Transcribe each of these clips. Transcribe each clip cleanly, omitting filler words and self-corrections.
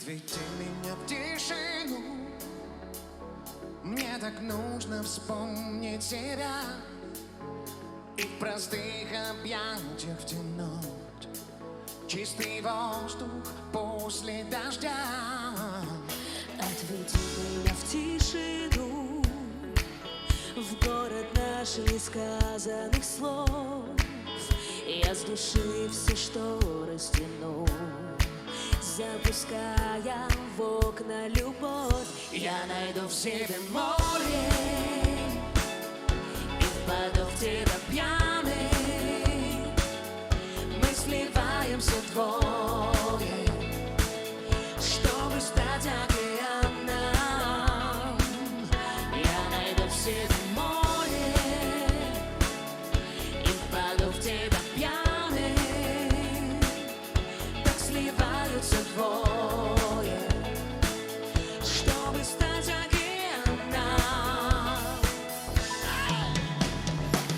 Отведи меня в тишину, мне так нужно вспомнить тебя и в простых объятиях втянуть чистый воздух после дождя. Отведи меня в тишину, в город наш несказанных слов. Я с души все, что растяну, запуская в окна любовь. Я найду в себе море и впаду в тебя пьяный. Мы сливаемся вдвое, чтобы стать океаном. Я найду в себе море и впаду в тебя пьяный. Так сливаются двое, чтобы стать океаном.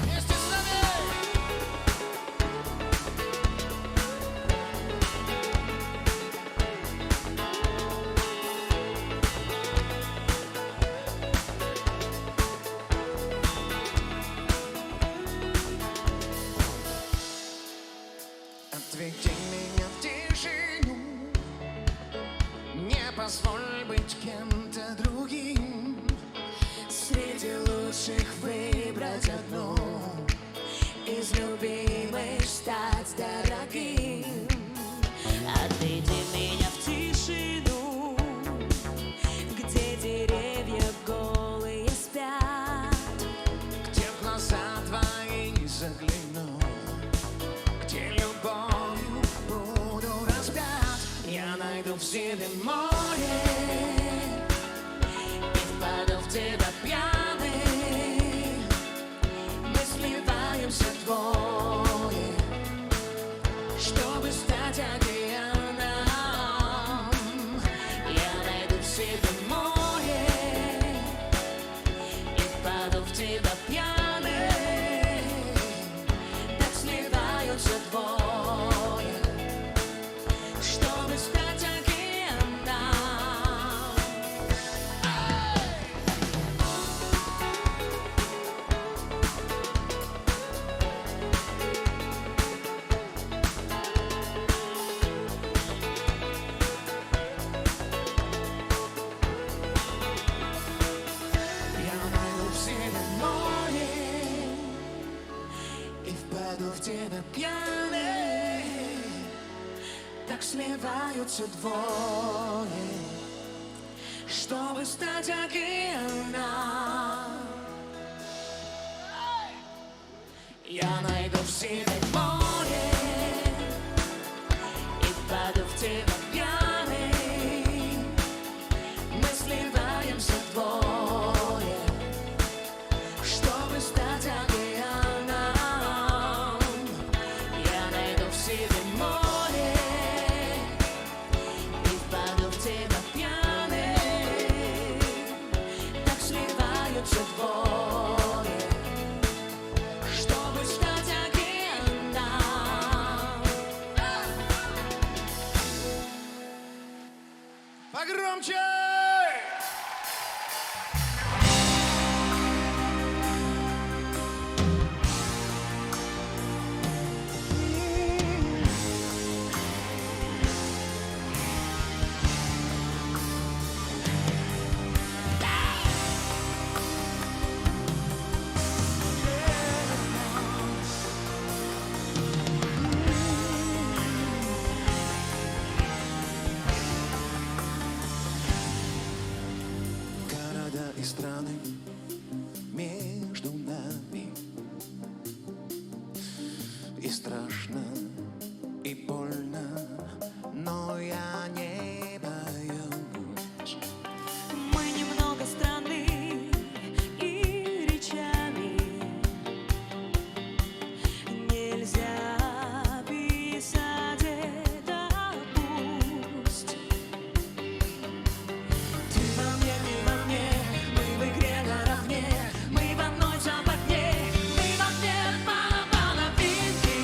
Вместе с нами! Отведи меня в тишину, не позволь быть кем-то другим. Среди лучших выбрать одну, из любимых стать дорогим. Отведи меня в тишину, где деревья голые спят, Где в глаза твои загляну, где любовью буду распят. Я найду в себе море и впаду в тебя пьяный. Мы сливаемся вдвое, чтобы стать океаном. Я найду в себе море и впаду в тебя пьяный. Так сливаются двое, чтобы стать океаном. Я найду в себе море и впаду в тебя пьяный. Так сливаются двое, чтобы стать океаном. Я найду в себе море и впаду в тебя пьяный. Мы сливаемся вдвое, чтобы стать океаном. Я найду в себе море и впаду в тебя пьяный. Так сливаются двое, чтобы стать океаном. Погромче! Города и страны между нами, и страшно, и больно, но я не боюсь. Мы немного странны и речами нельзя писать это пусть. Ты во мне, мы в игре наравне, мы в одной западне, мы в огне по половинке.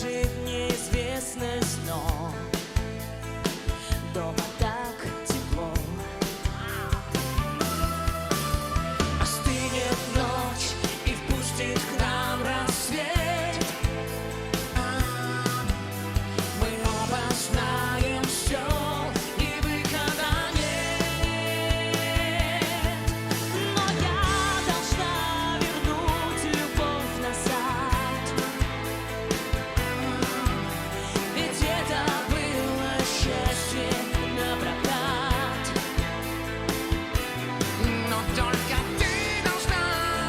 душит неизвестность, но дома так тепло. Остынет ночь и впустит к нам рассвет. Мы оба знаем все, и выхода нет. Но я должна вернуть любовь назад, Ведь это было счастье напрокат. Но только ты должна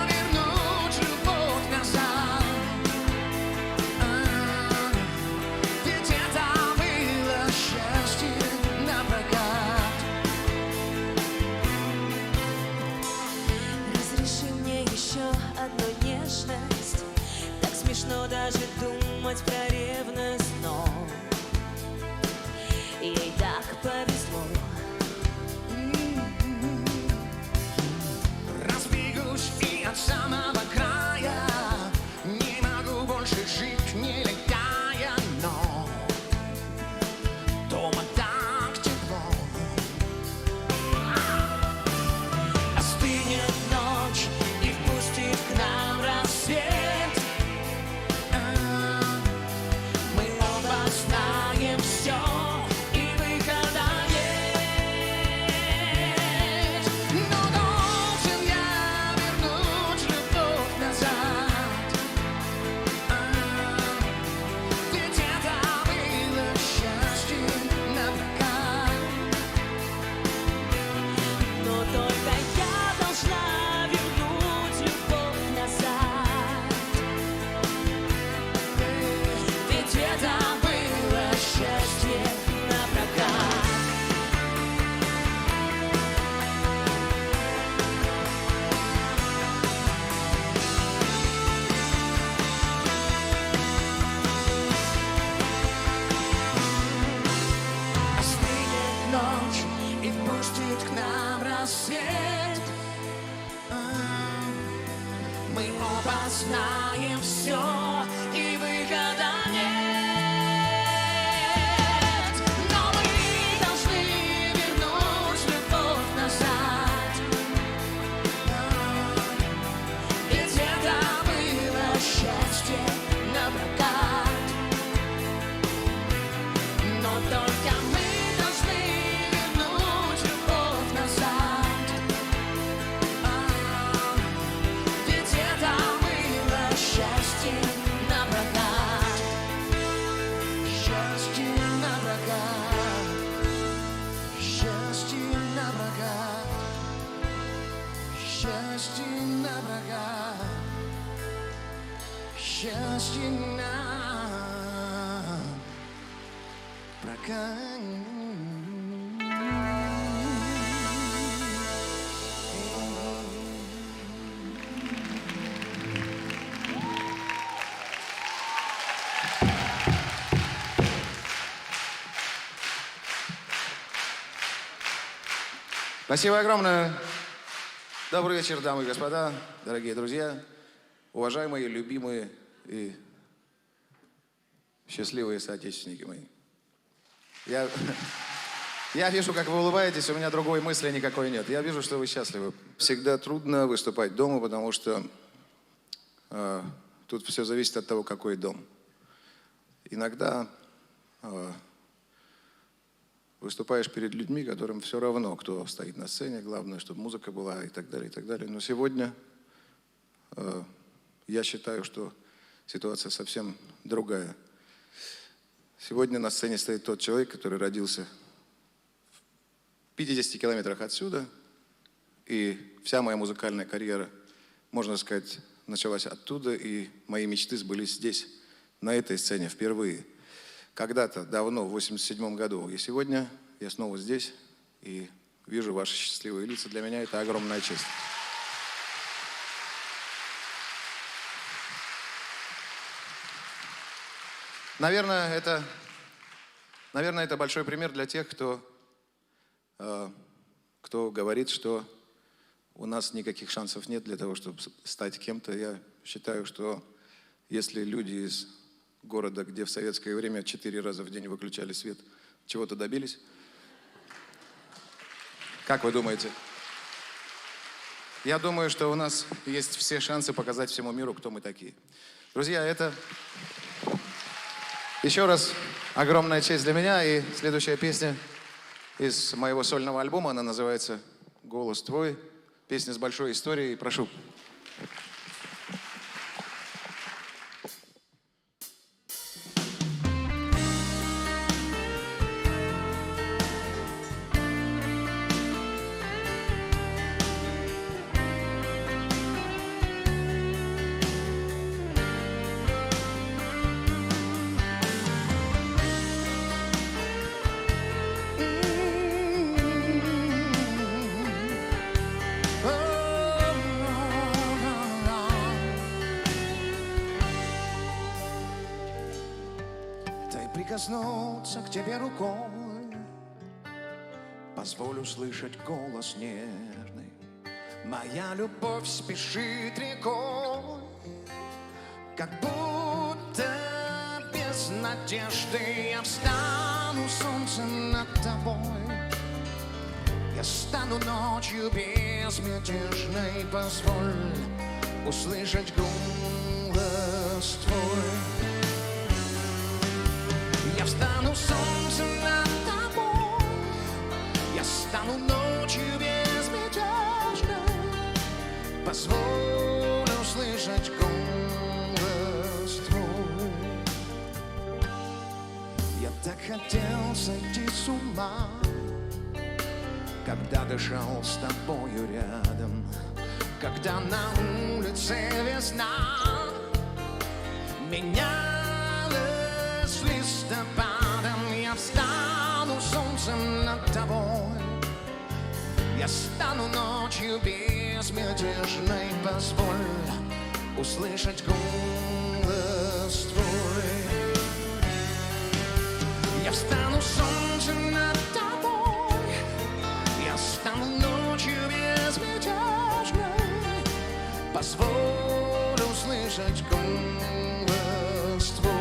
вернуть любовь назад. Ведь это было счастье напрокат. разреши мне еще одну нежность. Так смешно даже думать про ревность, но ей так повезло. Разбегусь и от самого края. Не могу больше жить, не летая, но дома так тепло. Остынет ночь и впустит к нам рассвет. Мы оба знаем все, и выхода нет. Но должен я вернуть любовь назад. Ведь это было счастье напрокат. Но только я должна вернуть любовь назад. Ведь это было счастье напрокат. Остынет ночь и впустит к нам рассвет. Мы оба знаем все, и выхода нет. Но мы должны вернуть любовь назад. Ведь это было счастье напрокат. Но только мы должны вернуть любовь назад. Ведь это было счастье напрокат. Счастье напрокат. Счастье напрокат. Счастье напрокат. Счастье Спасибо огромное. Добрый вечер, дамы и господа, дорогие друзья, уважаемые, любимые и счастливые соотечественники мои. Я вижу, как вы улыбаетесь, у меня другой мысли никакой нет. Я вижу, что вы счастливы. Всегда трудно выступать дома, потому что тут все зависит от того, какой дом. Иногда выступаешь перед людьми, которым все равно, кто стоит на сцене, главное, чтобы музыка была и так далее, и так далее. Но сегодня я считаю, что ситуация совсем другая. Сегодня на сцене стоит тот человек, который родился в 50 километрах отсюда, и вся моя музыкальная карьера, можно сказать, началась оттуда, и мои мечты сбылись здесь, на этой сцене впервые. Когда-то, давно, в 87 году. И сегодня я снова здесь и вижу ваши счастливые лица. Для меня это огромная честь. Наверное, это большой пример для тех, кто говорит, что у нас никаких шансов нет для того, чтобы стать кем-то. Я считаю, что если люди из города, где в советское время 4 раза в день выключали свет, чего-то добились? Как вы думаете? Я думаю, что у нас есть все шансы показать всему миру, кто мы такие. Друзья, это еще раз огромная честь для меня. И следующая песня из моего сольного альбома, она называется «Голос твой». Песня с большой историей. Прошу. Прикоснуться к тебе рукой, позволю слышать голос нежный. Моя любовь спешит рекой, как будто без надежды. Я встану солнцем над тобой, я стану ночью безмятежной. Позволь услышать голос твой. Я встану солнцем над тобой, я стану ночью безмятежной. Позволь услышать голос твой. Я так хотел сойти с ума, когда дышал с тобою рядом, когда на улице весна меня листопадом. Я встану солнцем над тобой, я стану ночью безмятежной. Позволь услышать голос твой. Я встану солнцем над тобой, я стану ночью безмятежной. Позволь услышать голос твой.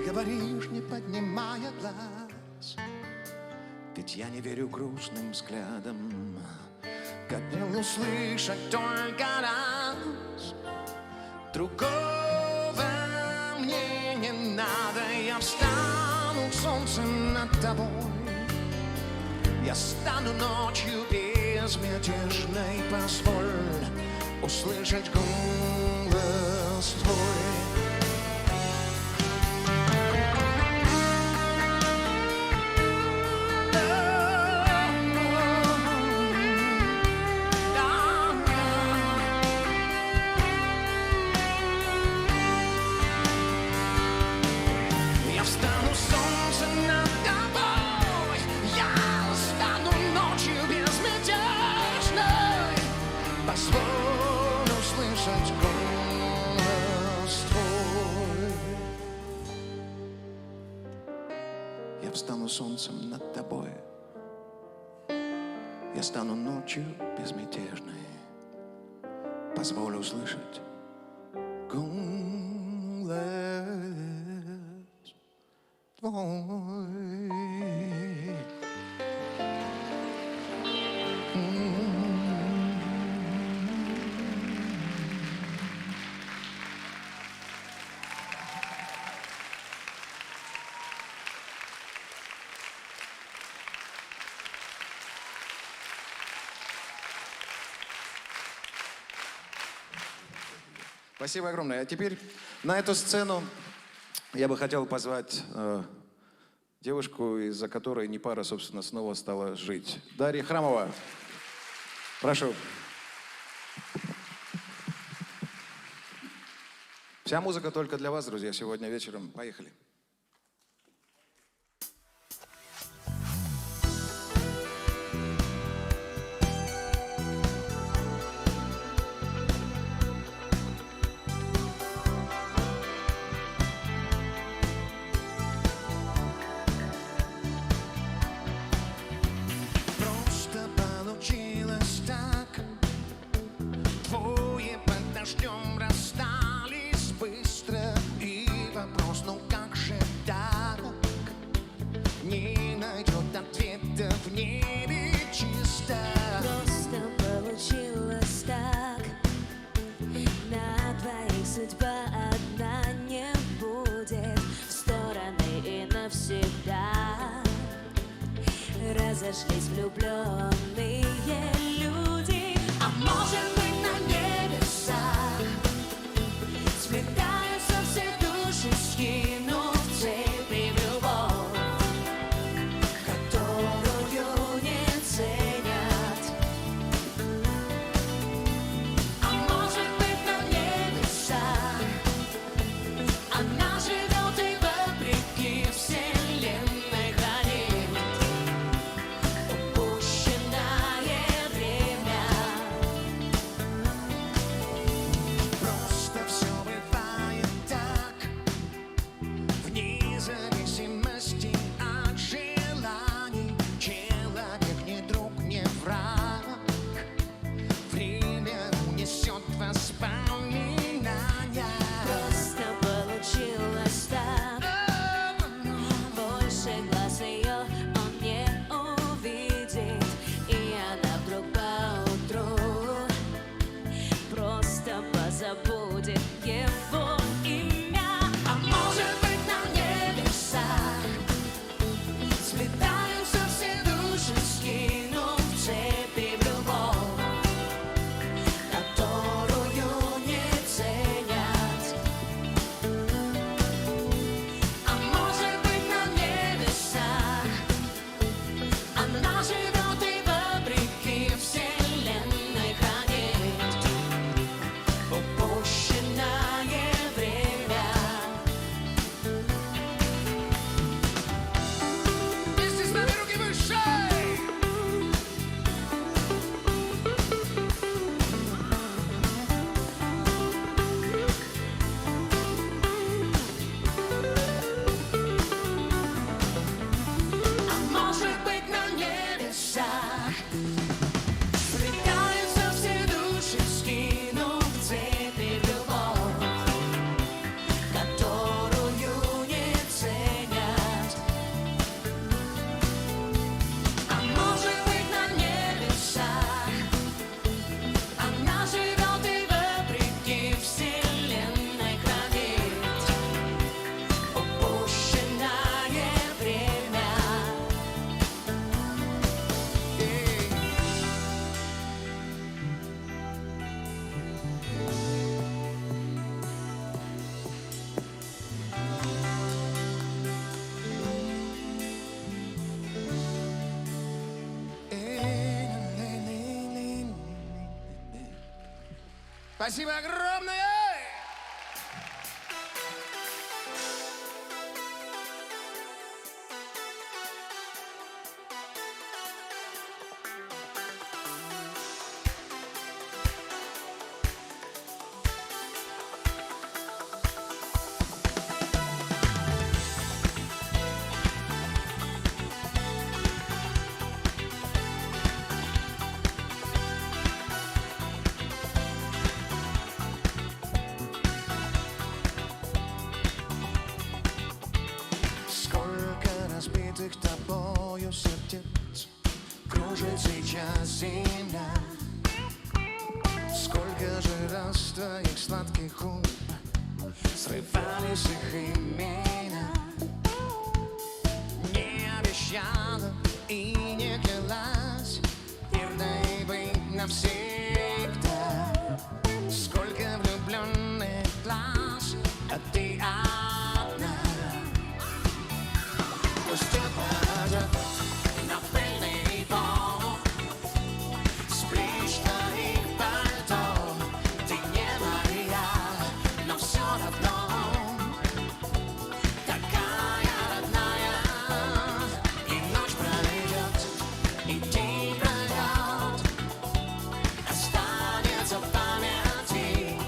Говоришь, не поднимая глаз, ведь я не верю грустным взглядам. Хотел услышать только раз, другого мне не надо. Я встану солнцем над тобой, я стану ночью безмятежной. Позволь услышать голос твой. Позволь услышать голос твой. Я встану солнцем над тобой, я стану ночью безмятежной. Позволь услышать голос твой. Спасибо огромное. А теперь на эту сцену я бы хотел позвать девушку, из-за которой Непара, собственно, снова стала жить. Дарья Храмова. Прошу. Вся музыка только для вас, друзья, сегодня вечером. Поехали. разошлись влюбленные люди. А может быть, на небесах Сплетаются все души, скинув цепи в любовь, которую не ценят. А может быть, на небесах Она живет и вопреки вселенной хранит упущенное время. просто все бывает так, вне зависимости от желаний. Человек не друг, не враг, время унесет воспоминания. Просто получилось так. Больше глаз ее он не увидит, и она вдруг поутру просто позабудет его имя. А может быть, на небесах Сплетаются все души, скинув цепи в любовь, которую не ценят. А может быть, на небесах Она живет и вопреки вселенной хранит упущенное время. вместе с нами руки выше. А может быть, на небесах сплетаются все души, скинув цепи в любовь, которую не ценят. А может быть, на небесах она живет и вопреки вселенной хранит упущенное время. Спасибо огромное! Сколько разбитых тобою сердец кружит сейчас земля. Сколько же раз твоих сладких губ срывались их имена. Не обещала и не клялась верной быть навсегда. Сколько влюбленных глаз, а ты одна. Пусть упадет на пыльный пол сплишь твоих пальто. Ты не моя, но все равно такая родная. И ночь пройдет, и день пройдет, останется в памяти,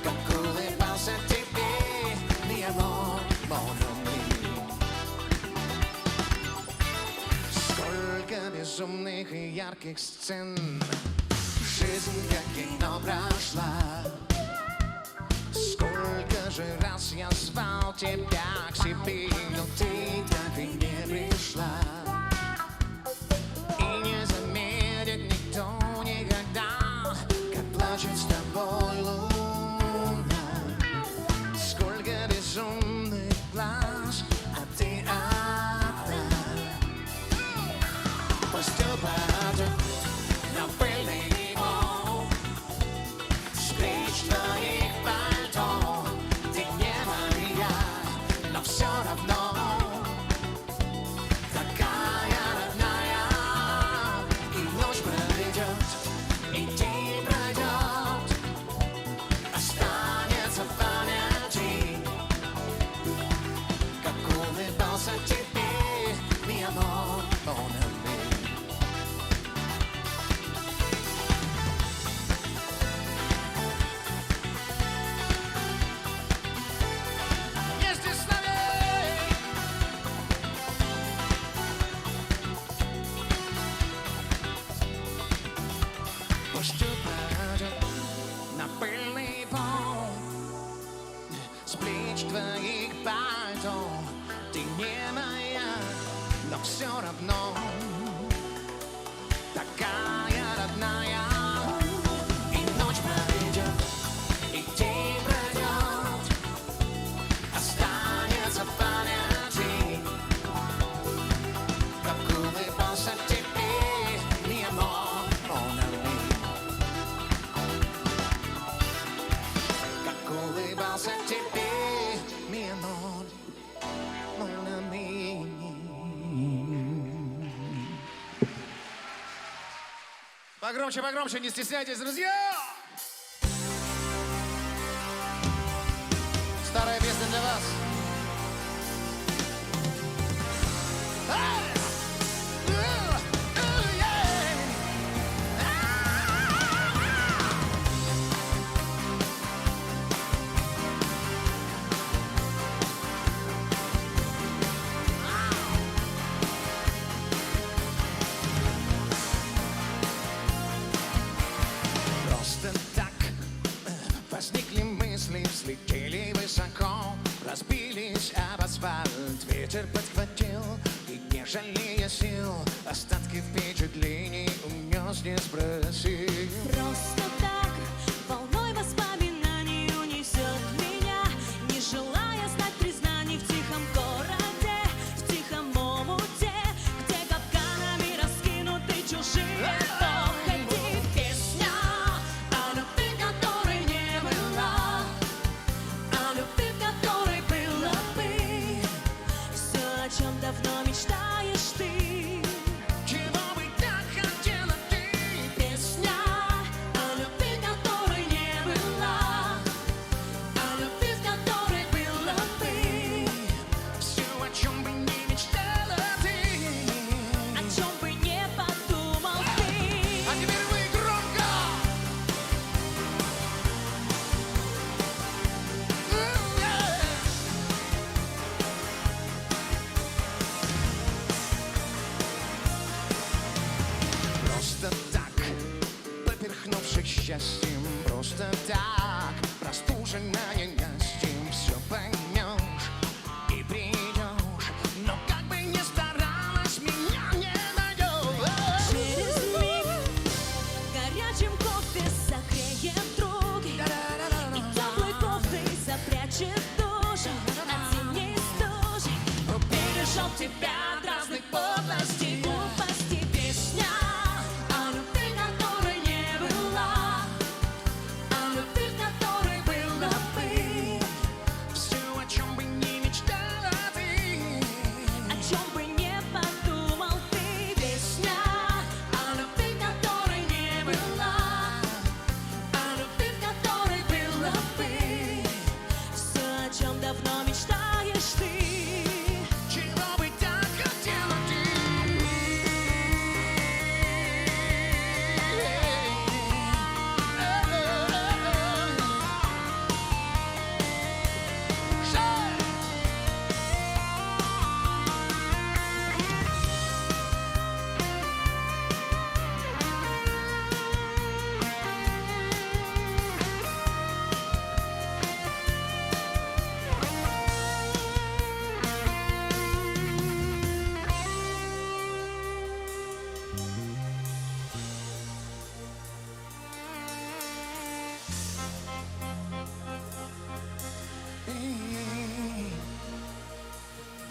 как улыбался тебе mi amor, mon ami. Сколько безумных и ярких сцен жизнь как кино прошла. Сколько же раз я звал тебя к себе, но ты так и не пришла. И не заметит никто никогда, как плачет с тобой луна. Сколько безумных глаз, а ты одна. ночь твоих пальто. Ты не моя, но все равно такая родная. И ночь пройдет, и день пройдет, останется в памяти, как улыбался тебе, mi amor, mon ami. Как улыбался тебе, mi amor, mon ami. Погромче, погромче, не стесняйтесь, друзья! Старая песня для вас. Просто так возникли мысли, взлетели высоко, разбились об асфальт, ветер подхватил и, не жалея сил, остатки впечатлений унес, не спросив. Просто так волной воспоминаний унесет меня, не желая знать признаний в тихом городе, в тихом омуте, где капканами раскинуты чужие похоти. Песня о любви, которой не было, о любви, которой было бы, все, о чем давно мечтаешь ты. Чего бы так хотела ты? Песня о любви, которой не было, о любви, с которой было бы, Все, о чем бы не мечтала ты. о чем бы не подумал ты. А теперь вы громко! Просто так, поперхнувшись счастьем, просто так, простуженная ненастьем, все поймешь и придешь, но как бы ни старалась, меня не найдешь. Через миг горячим кофе согреем друг, и теплой кофтой запрячет душу от зимней стужи. Бережем тебя от разных подлостей, глупостей. Песня о любви, которой не было, о любви, которой было бы, Все, о чем бы не мечтала ты. о чем бы не подумал ты. Песня о любви, которой не было, о любви, которой было бы, все, о чем давно мечтаешь ты. Чего бы так хотела ты?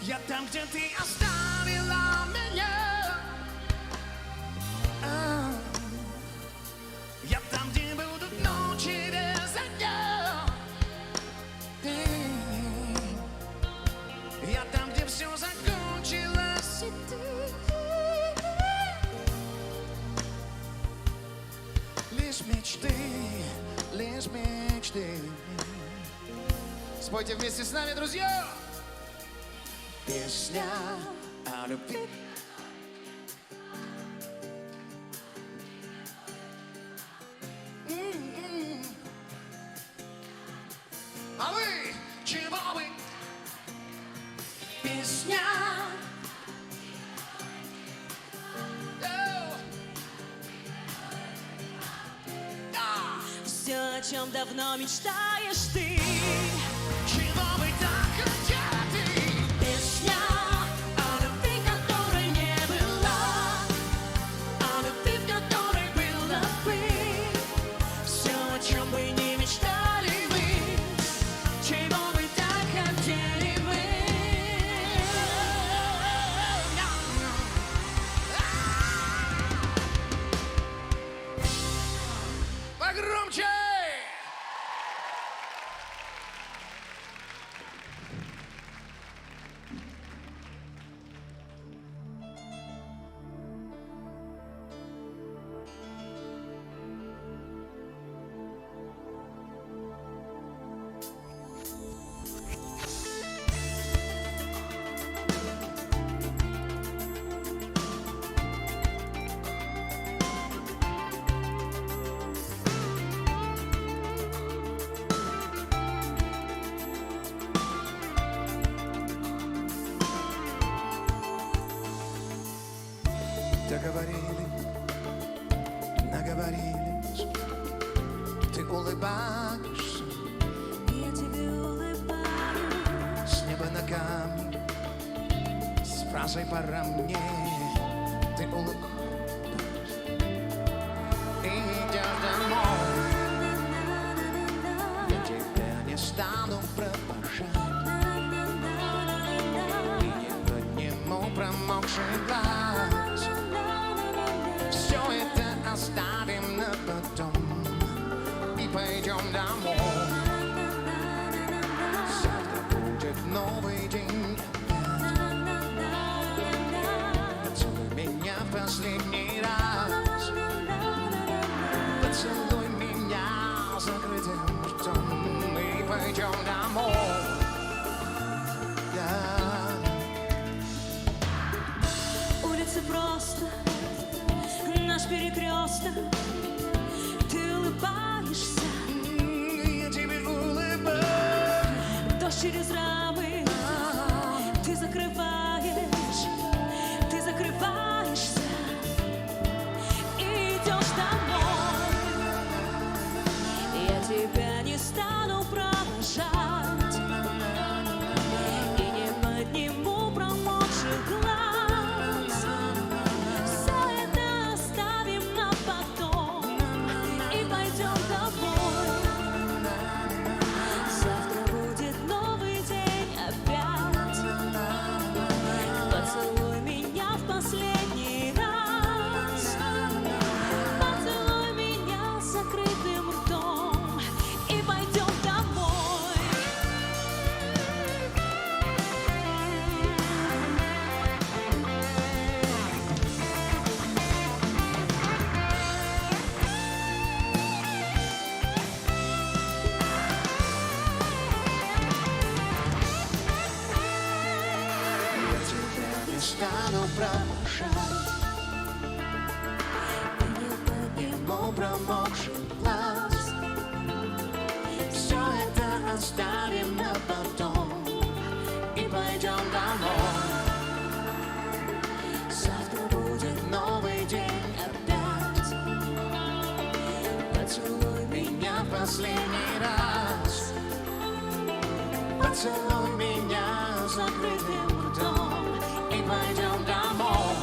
Я там, где ты оставила меня. Я там, где будут ночи без огня. Я там, где все закончилось, и ты. Лишь мечты, лишь мечты. Спойте вместе с нами, друзья! Песня о любви. А вы чего вы? Песня все, о чем давно мечтаешь ты. Чего вы так фразой «пора мне» ты улыбаешься и идешь домой. Я тебя не стану провожать и не подниму промокший глаз. Все это оставим на потом и пойдем домой. Завтра будет новый день опять. Поцелуй меня в последний раз. Поцелуй меня закрытым ртом и пойдем домой. Улицы просто наш перекресток. Ты улыбаешься, Я тебе улыбаюсь. дождь через рамы. Ты закрываешься и идешь домой. Я тебя не стану провожать и не подниму промокших глаз. Все это оставим на потом и пойдем домой. Завтра будет новый день опять. Поцелуй меня в последний раз. Поцелуй меня с закрытым ртом и пойдем домой. Я тебя не стану провожать И не подниму ему промокший глаз. Все это оставим на потом и пойдем домой. Завтра будет новый день опять. Поцелуй меня в последний раз. Поцелуй меня закрытым ртом и пойдем домой.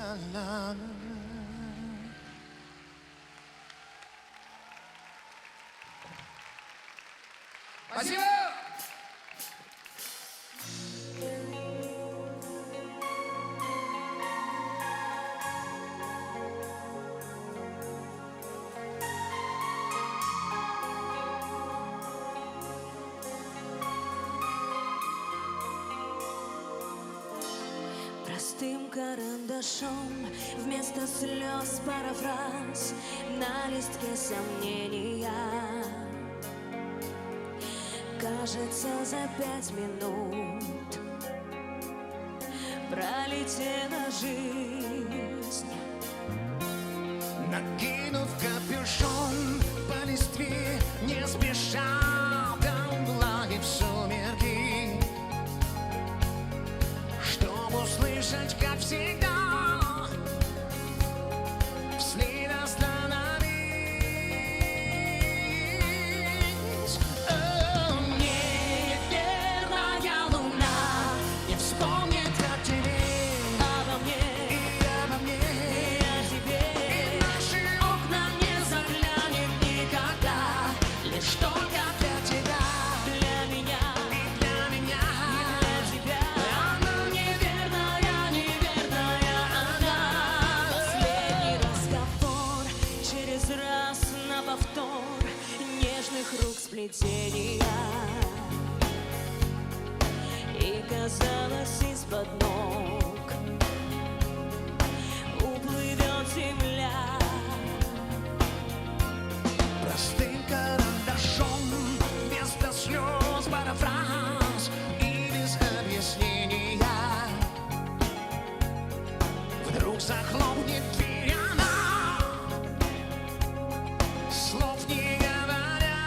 Да-да. Спасибо! простым карандашом вместо слез парафраз на листке сомнения. Кажется, за 5 минут пролетела жизнь. Накинув капюшон по листве, не спеша гладить сумерки, чтоб услышать, как всегда, вслед остановить. О, неверная луна не вспомнит о тебе, Обо мне, и обо мне. и о тебе. И наши окна не заглянет никогда, лишь только для тебя Для меня, и для меня. для тебя. Она неверная, неверная она. Последний разговор через раз на повтор нежных рук сплетения. И казалось, из-под ног уплывет земля. Простым карандашом, вместо слез парафраз и без объяснения. Вдруг захлопнет дверь она, слов не говоря.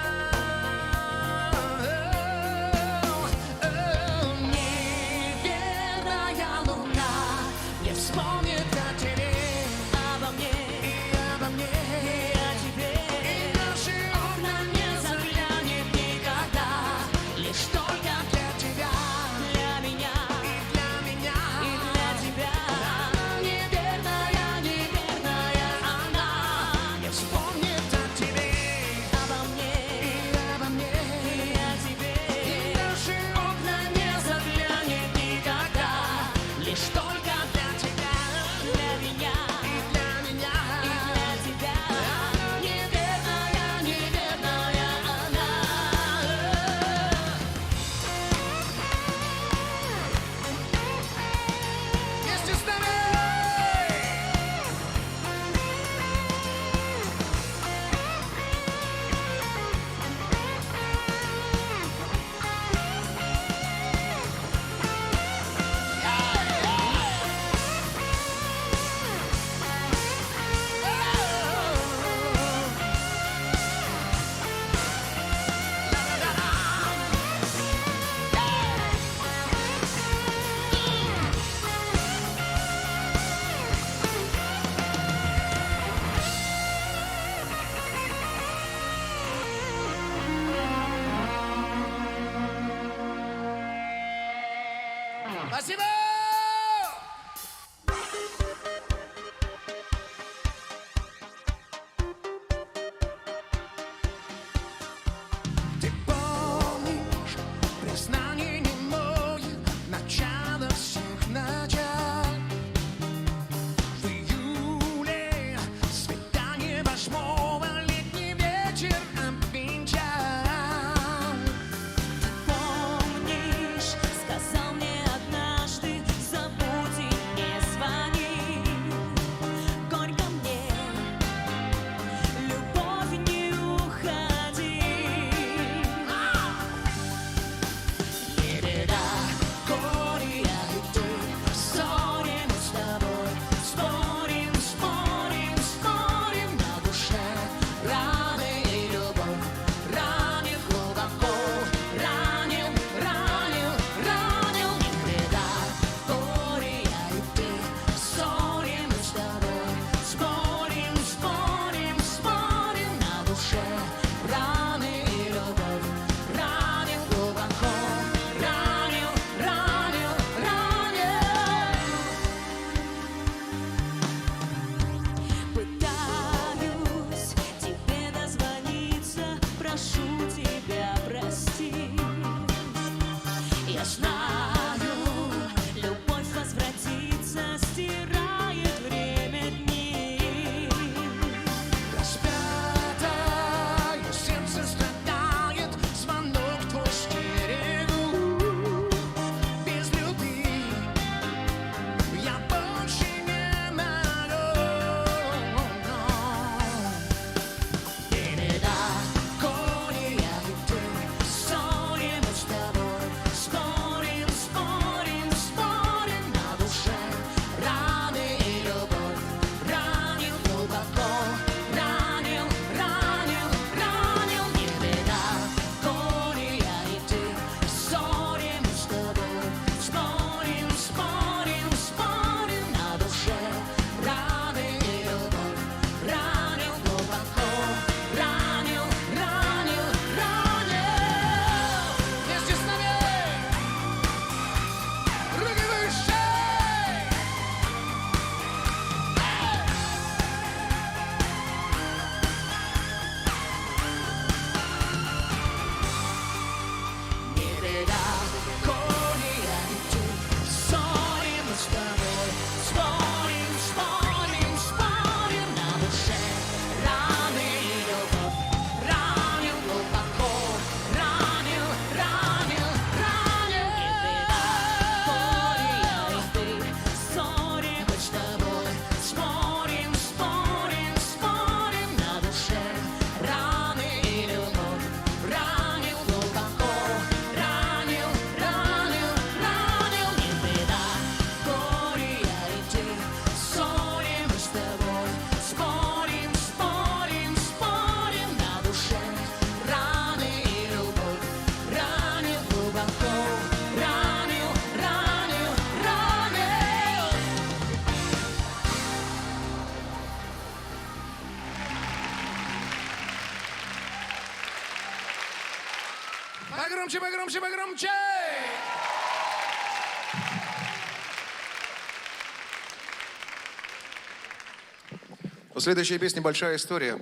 Спасибо! Ты помнишь признание немое, начало всех начал? В июле свидание 8-го, летний вечер обвенчал. Помнишь, сказал мне однажды, забудь и не звони. Горько мне, любовь, не уходи. Не беда, горе я и ты, ссорим мы с тобой, спорим, спорим, спорим на душе. Раны и любовь ранит глубоко, ранил, ранил, ранил. Не беда, горе я и ты, ссорим мы с тобой, спорим, спорим, спорим на душе. Раны и любовь ранил глубоко, ранил, ранил, ранил. Пытаюсь тебе дозвониться, прошу тебя, прости. Я знаю, любовь возвратится, стирает время дни. Распятое сердце страдает, звонок твой стерегу. Без любви я больше не могу. Не беда, горе я и ты, ссорим мы с тобой, спорим, спорим, спорим на душе. Раны и любовь ранил глубоко, ранил, ранил, ранил. Не беда, горе я и ты, ссорим мы с тобой, спорим, спорим, спорим на душе. Раны и любовь ранил глубоко, ранил, ранил, ранил. Вместе с нами руки выше! Не беда, горе я и ты, ссорим мы с тобой, спорим, спорим, спорим на душе. Раны и любовь ранил глубоко, ранил, ранил, ранил. Горе я и ты, ссорим Мы с тобой спорим, спорим, спорим на душе. Раны и любовь ранил глубоко, ранил, ранил, ранил. Не беда, горе я и ты, ссорим мы с тобой, спорим, спорим, спорим на душе. Раны и любовь ранил глубоко, ранил, ранил, ранил. Погромче, погромче, погромче! У следующей песни большая история.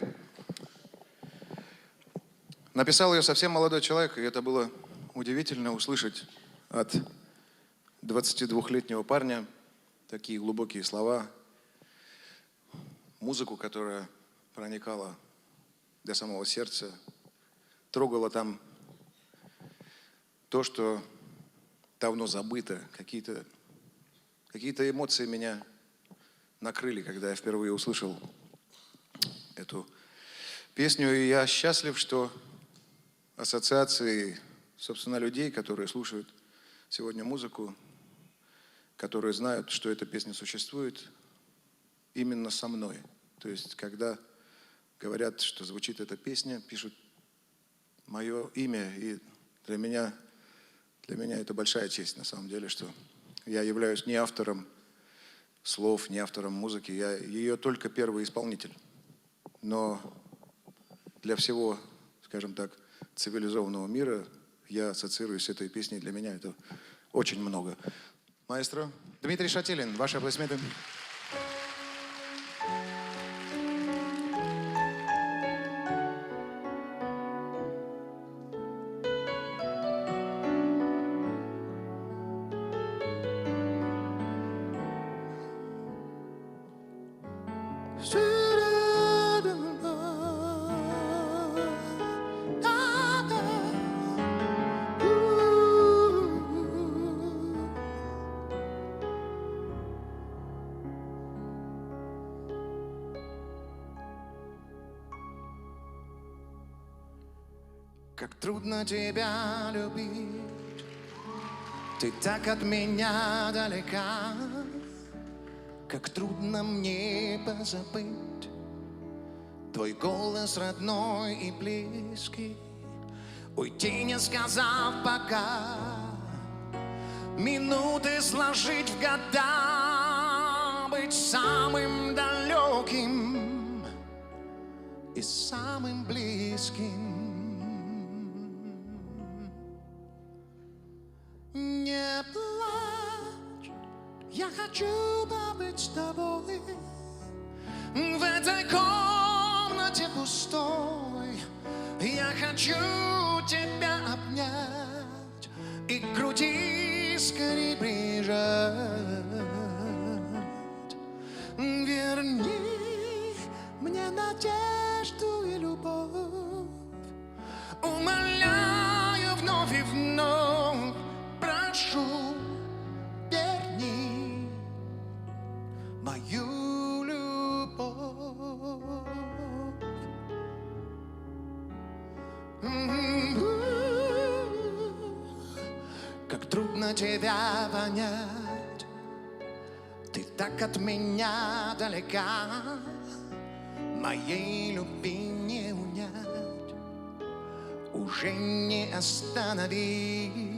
Написал ее совсем молодой человек, и это было удивительно услышать от 22-летнего парня такие глубокие слова, музыку, которая проникала до самого сердца, трогала там то, что давно забыто, какие-то эмоции меня накрыли, когда я впервые услышал эту песню. И я счастлив, что ассоциации, собственно, людей, которые слушают сегодня музыку, которые знают, что эта песня существует, именно со мной. То есть, когда говорят, что звучит эта песня, пишут мое имя, и для меня это большая честь, на самом деле, что я являюсь не автором слов, не автором музыки, я ее только первый исполнитель. Но для всего, скажем так, цивилизованного мира я ассоциируюсь с этой песней, для меня это очень много. Маэстро Дмитрий Шатилин, ваши аплодисменты. Как трудно тебя любить, ты так от меня далека. Как трудно мне позабыть твой голос родной и близкий. Уйти, не сказав пока, минуты сложить в года, быть самым далеким и самым близким. Не плачь, я хочу побыть с тобой в этой комнате пустой. Я хочу тебя обнять и к груди скорее прижать. Верни мне надежду и любовь, умоляю вновь и вновь. Прошу, верни мою любовь. Как трудно тебя понять, ты так от меня далека. Моей любви не унять, уже не остановиться.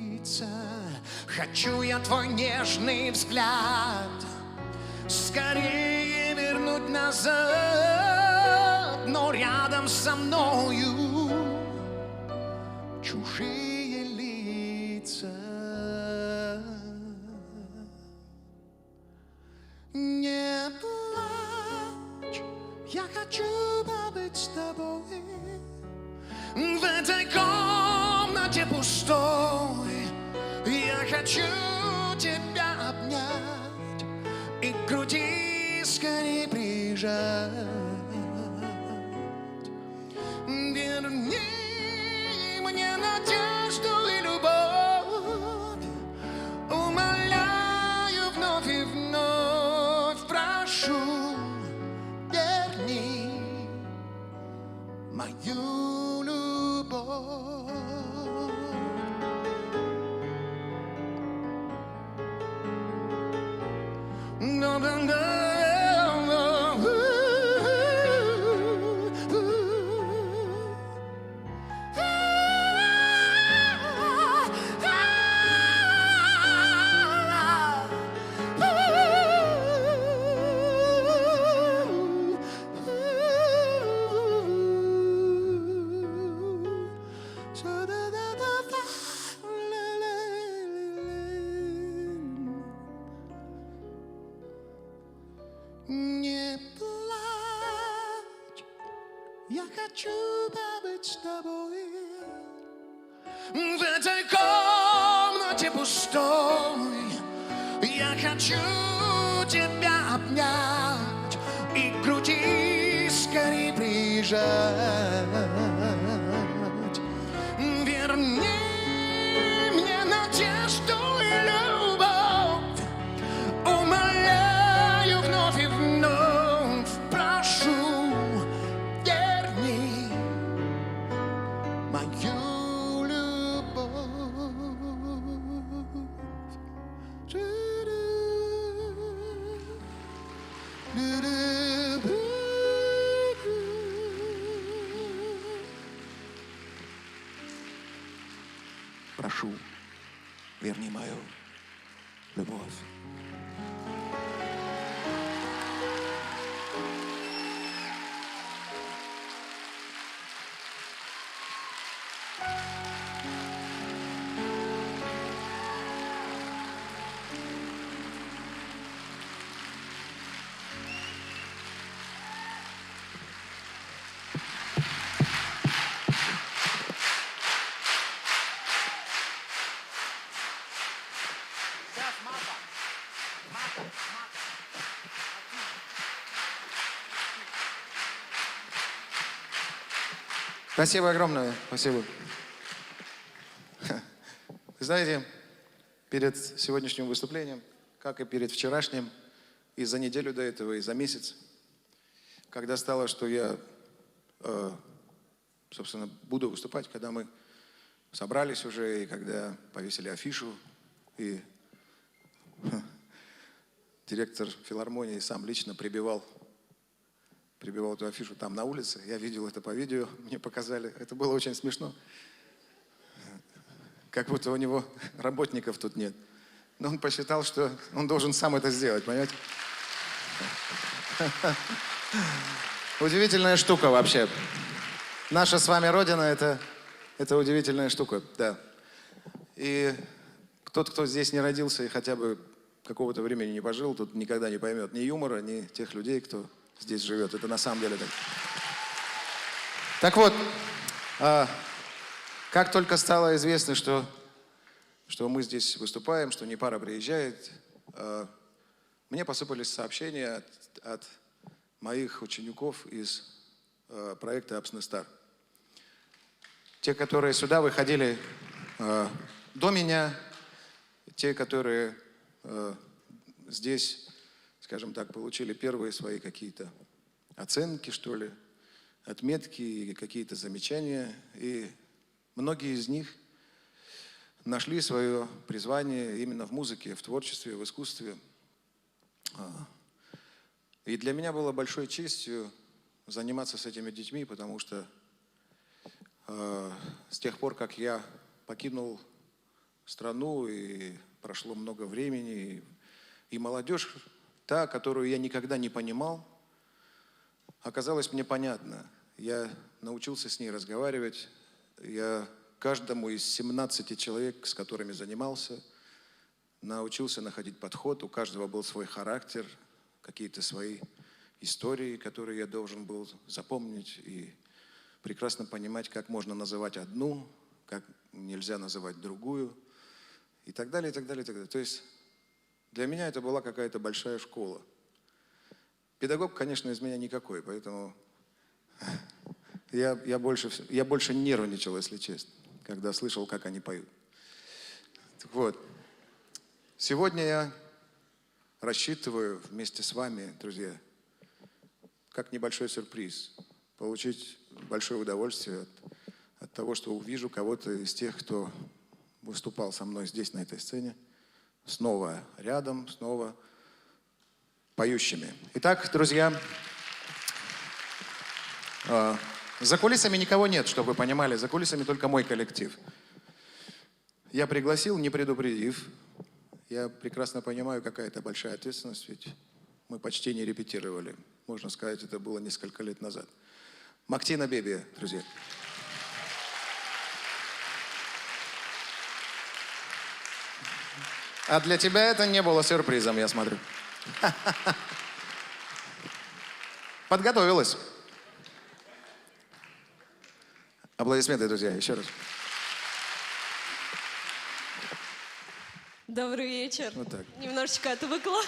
Хочу я твой нежный взгляд скорее вернуть назад, но рядом со мною чужие лица. Не плачь, я хочу побыть с тобой в этой комнате пустой. Я хочу тебя обнять и к груди скорее прижать. Верни мне надежду и любовь, умоляю вновь и вновь. Прошу, верни мою любовь. No, no, no. Не плачь, я хочу побыть с тобой в этой комнате пустой. Я хочу тебя обнять и к груди скорее прижать. Верни мне надежду и любовь, умоляю вновь и вновь. Прошу, верни мою любовь. Прошу, верни мою любовь. Спасибо огромное, спасибо. Вы знаете, перед сегодняшним выступлением, как и перед вчерашним, и за неделю до этого, и за месяц, когда стало, что я, собственно, буду выступать, когда мы собрались уже, и когда повесили афишу, и директор филармонии сам лично прибивал эту афишу там на улице. Я видел это по видео, мне показали. Это было очень смешно. Как будто у него работников тут нет. Но он посчитал, что он должен сам это сделать, понимаете? Удивительная штука вообще. Наша с вами Родина – это удивительная штука, да. И тот, кто здесь не родился и хотя бы какого-то времени не пожил, тут никогда не поймет ни юмора, ни тех людей, кто здесь живет. Это на самом деле так. Так вот, как только стало известно, что мы здесь выступаем, что Непара приезжает, мне посыпались сообщения от моих учеников из проекта «Апснестар». Те, которые сюда выходили до меня, те, которые здесь, скажем так, получили первые свои какие-то оценки, что ли, отметки и какие-то замечания. И многие из них нашли свое призвание именно в музыке, в творчестве, в искусстве. И для меня было большой честью заниматься с этими детьми, потому что с тех пор, как я покинул страну, и прошло много времени, и молодежь, та, которую я никогда не понимал, оказалась мне понятна. Я научился с ней разговаривать. Я каждому из 17 человек, с которыми занимался, научился находить подход. У каждого был свой характер, какие-то свои истории, которые я должен был запомнить и прекрасно понимать, как можно называть одну, как нельзя называть другую, и так далее, и так далее, и так далее. То есть для меня это была какая-то большая школа. Педагог, конечно, из меня никакой, поэтому я больше нервничал, если честно, когда слышал, как они поют. Так вот, сегодня я рассчитываю вместе с вами, друзья, как небольшой сюрприз, получить большое удовольствие от того, что увижу кого-то из тех, кто выступал со мной здесь, на этой сцене, снова рядом, снова поющими. Итак, друзья, за кулисами никого нет, чтобы вы понимали, за кулисами только мой коллектив. Я пригласил, не предупредив. Я прекрасно понимаю, какая это большая ответственность, ведь мы почти не репетировали. Можно сказать, это было несколько лет назад. Мактина Беби, друзья. А для тебя это не было сюрпризом, я смотрю. Подготовилась. Аплодисменты, друзья, еще раз. Добрый вечер. Вот так. Немножечко отвыкла.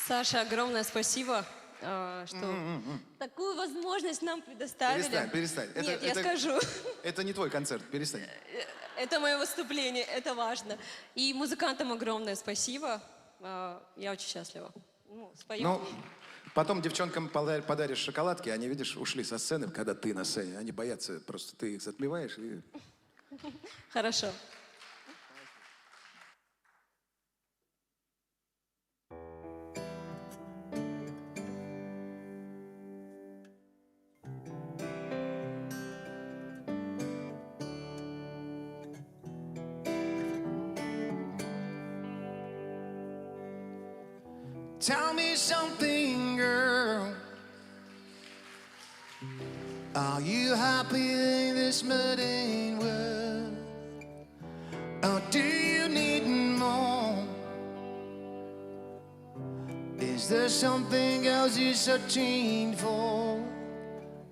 Саша, огромное спасибо, что такую возможность нам предоставили. Перестань. Нет, я скажу. Это не твой концерт, перестань. Это мое выступление, это важно. И музыкантам огромное спасибо. Я очень счастлива. Ну, спою. Ну, потом девчонкам подаришь шоколадки, они, видишь, ушли со сцены, когда ты на сцене. Они боятся, просто ты их затмеваешь и... Хорошо. Tell me something, girl. Are you happy in this mundane world? Or do you need more? Is there something else you're searching for?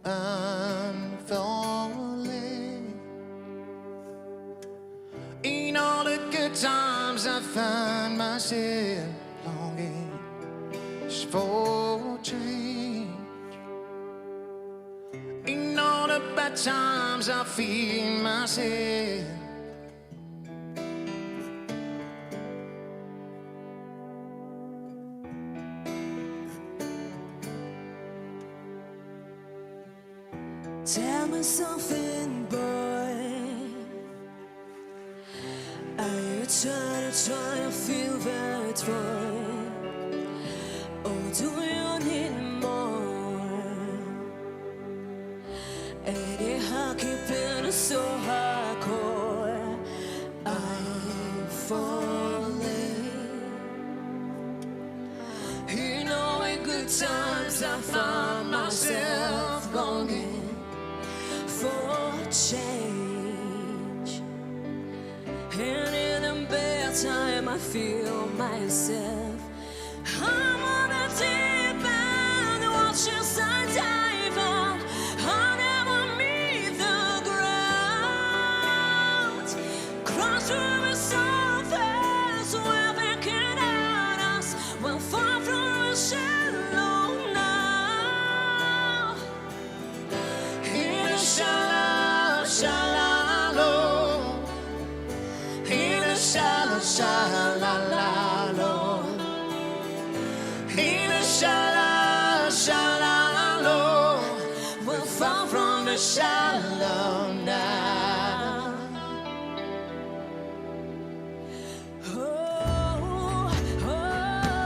I'm falling. In all the good times I find myself longing for change. In all the bad times I feel myself. Tell me something, boy. Are you trying to feel that void? Or do you need more? And it hard keeping it so hardcore. I'm falling. You know, in good times I find myself longing for change, and in a bad time I feel myself. I'm on a deep end, watching sun dive on. I'll never meet the ground. Cross through the surface, we're thinking at us. We'll fall through the shallow now. In the shallow, shallow, in the shallow, shallow, in the shallow, shallow, we'll fall from the shallow now. Oh, oh, oh,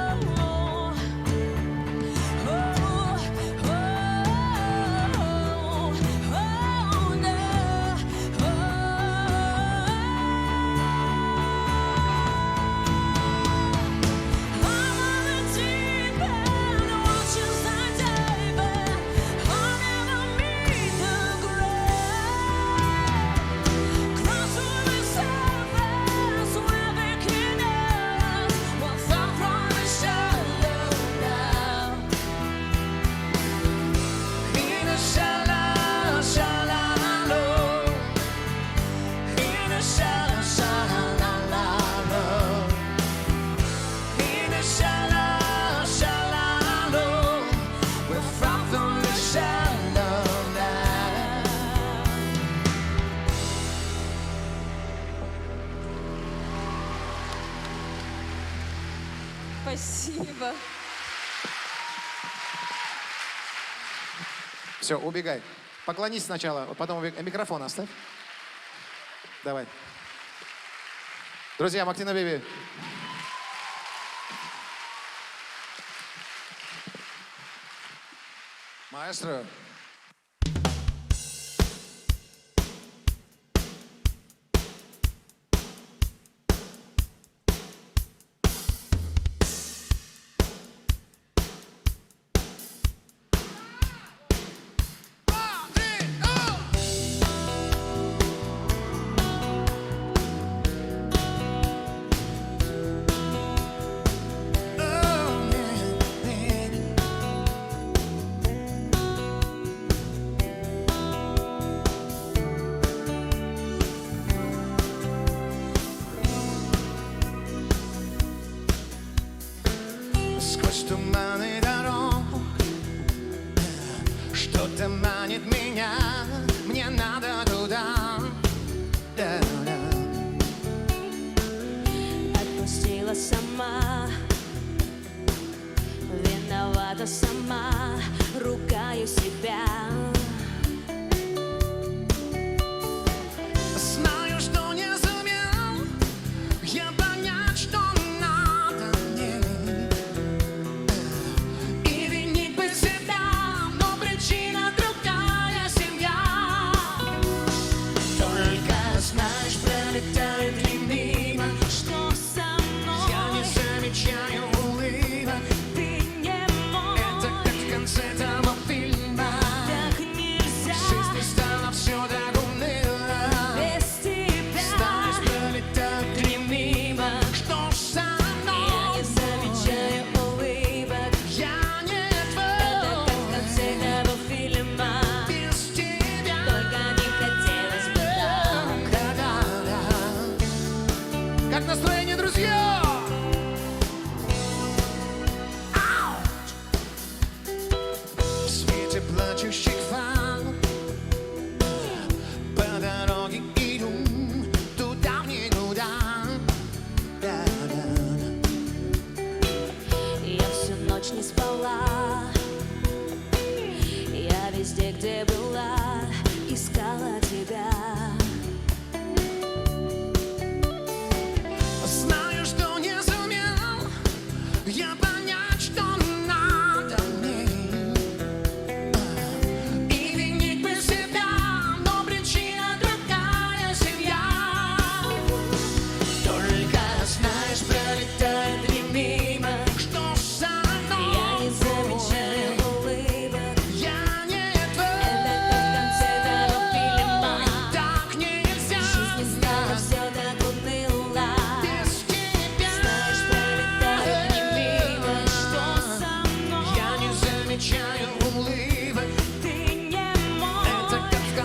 Спасибо. Все, убегай. Поклонись сначала, потом микрофон оставь. Давай. Друзья, Мактина Биби. Маэстро. Сквозь туманы дорог что-то манит меня, мне надо туда. Отпустила сама, виновата сама, ругаю себя. Знаю, что не сумел я понять, что надо мне, и винить бы себя, но причина другая семья. Только знаешь, пролетает ли мимо, Что со мной? я не замечаю улыбок. Ты не мой. Это как в конце того фильма. Так нельзя. В жизни стало все так уныло. Без тебя.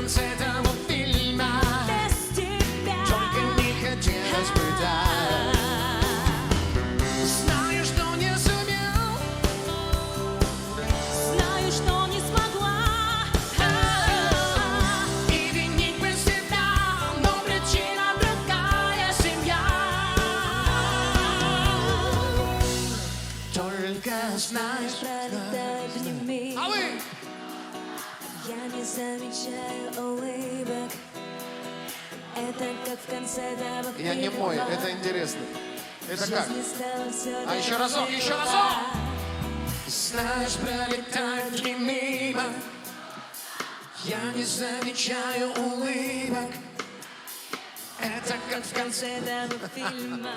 конце того фильма. без тебя. Только не хотелось бы так. Знаю, что не сумел, Знаю, что не смогла. и винить бы себя, но причина другая — семья. Только знаешь, Пролетает дни, а вы? я не замечаю улыбок. Это как в конце того Я не мой, фильма. это интересно. Это В как? жизни стало всё А еще так разок, еще легко. разок. Знаешь, пролетают ли мимо, я не замечаю улыбок. Это как в конце. Конце того фильма.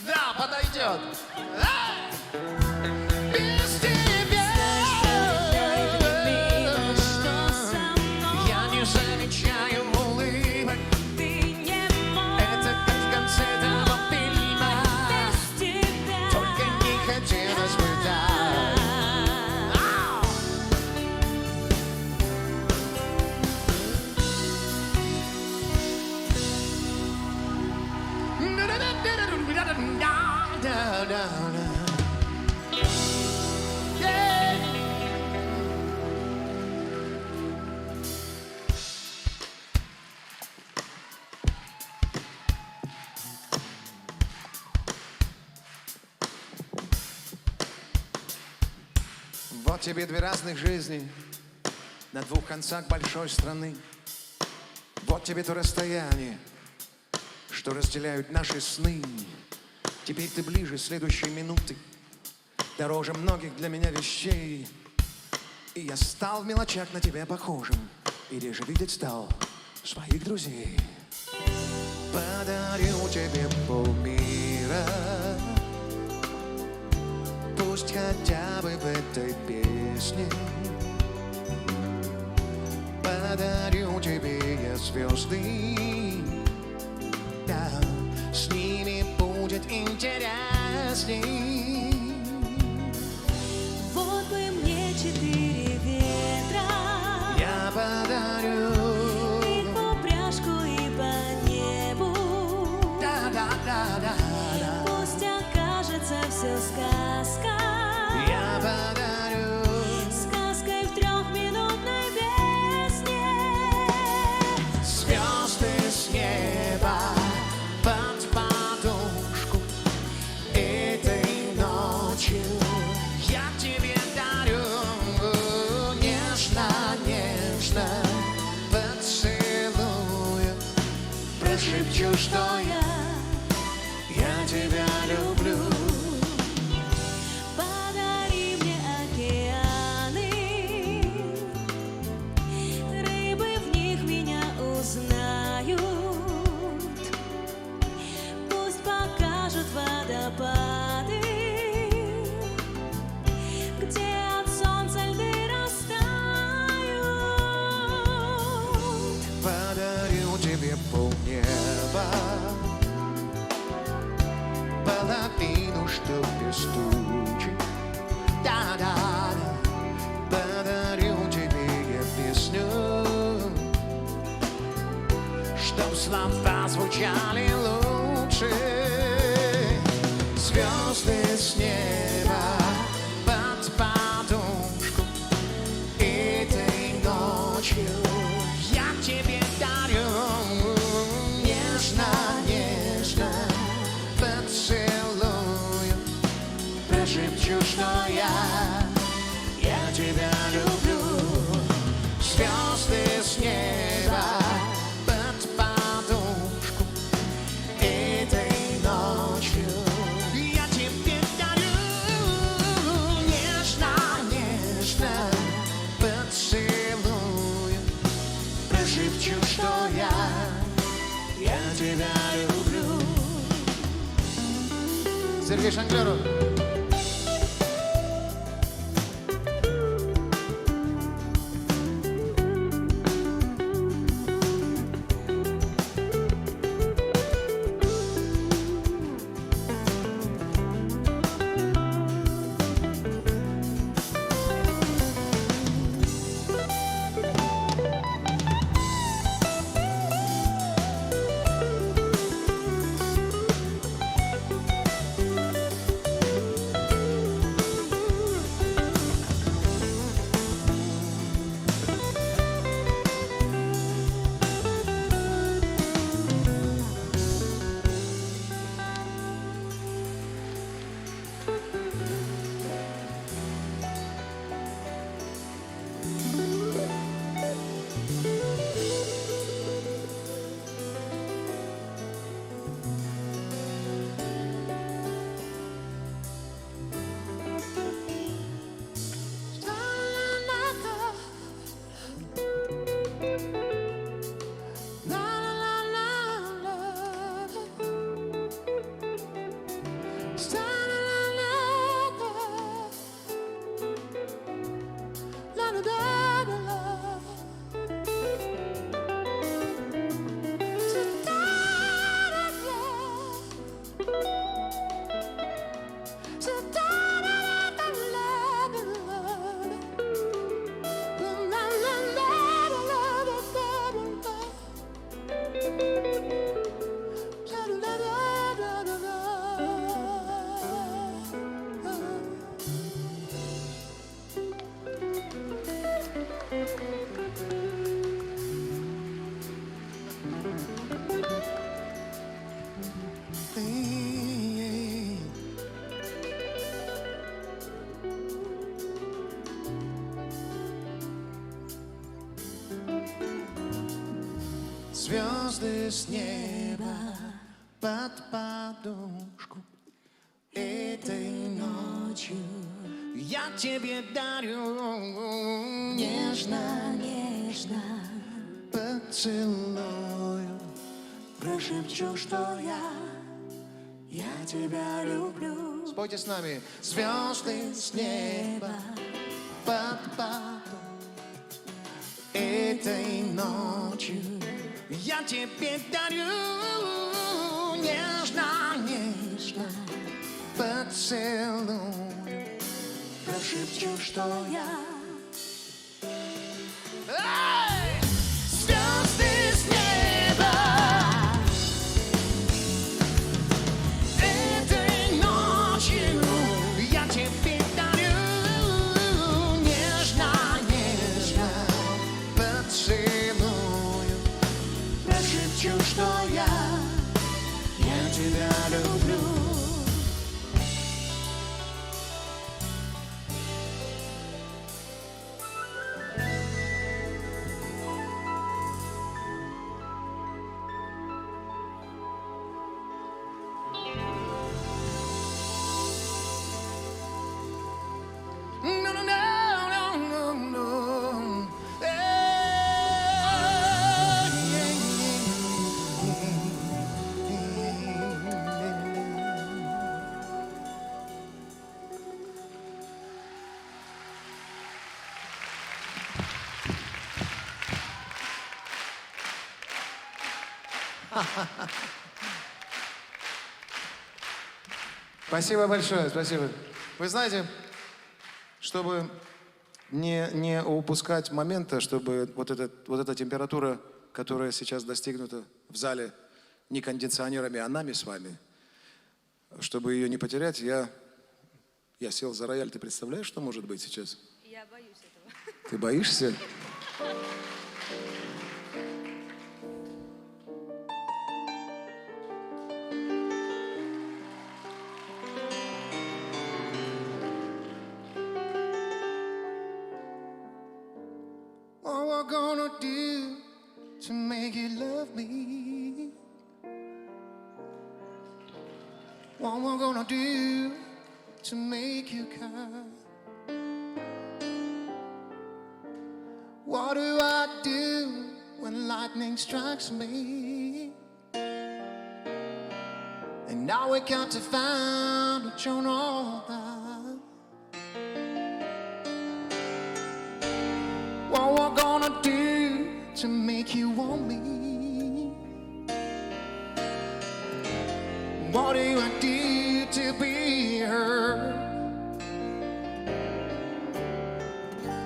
Да, подойдет. Без тебя Пролетает мимо, что со мной я не замечаю улыбок. ты не мой. Это как в конце того фильма. Без тебя. Только не хотелось бы так. Вот тебе две разных жизни на двух концах большой страны. Вот тебе то расстояние, что разделяют наши сны. Теперь ты ближе следующей минуты, дороже многих для меня вещей. И я стал в мелочах на тебя похожим, и реже видеть стал своих друзей. Подарю тебе полмира, пусть хотя бы в этой песне. Подарю тебе я звезды, да, с ними будет интересней. Вот бы мне 4 ветра, Я подарю, их упряжку и по небу. да-да-да-да, Пусть окажется все сказка, я подарю. сказкой в 3-минутной песне. Звезды с неба под подушку этой ночью я тебе дарю. Нежно-нежно поцелую, прошепчу, что я тебя люблю. Подари мне океаны, рыбы в них меня узнают. Пусть покажут водопады, где от солнца льды растают. Подарю тебе полнеба, половину, что без тучи. Да-да-да. Подарю тебе я песню, Чтоб слова звучали лучше. Звезды с неба под подушку этой ночью я тебе дарю. Нежно-нежно поцелую, прошепчу, что я тебя люблю. Звезды с неба под подушку этой ночью я тебе дарю. Нежно-нежно поцелую, прошепчу, что я тебя люблю. Сергей Шанглеров. звезды с неба под подушку этой ночью Я тебе дарю Нежно, нежно поцелую. прошепчу, что я тебя люблю. Спойте с нами. Звезды с неба под подушку этой ночью Я тебе дарю нежно, нежно поцелую. Прошепчу, что Эй! Звезды с неба этой ночью я тебе дарю нежно, нежно Поцелую. прошепчу, что я тебя люблю. No, no, no, no, no, no. Спасибо большое, спасибо. Вы знаете, чтобы не упускать момента, чтобы вот эта температура, которая сейчас достигнута в зале не кондиционерами, а нами с вами, чтобы ее не потерять, я сел за рояль. Ты представляешь, что может быть сейчас? Я боюсь этого. Ты боишься? What we're gonna do to make you love me? What we're gonna do to make you come? What do I do when lightning strikes me? And now we got to find what you're all about. What we're gonna do to make you want me? What do I do to be her?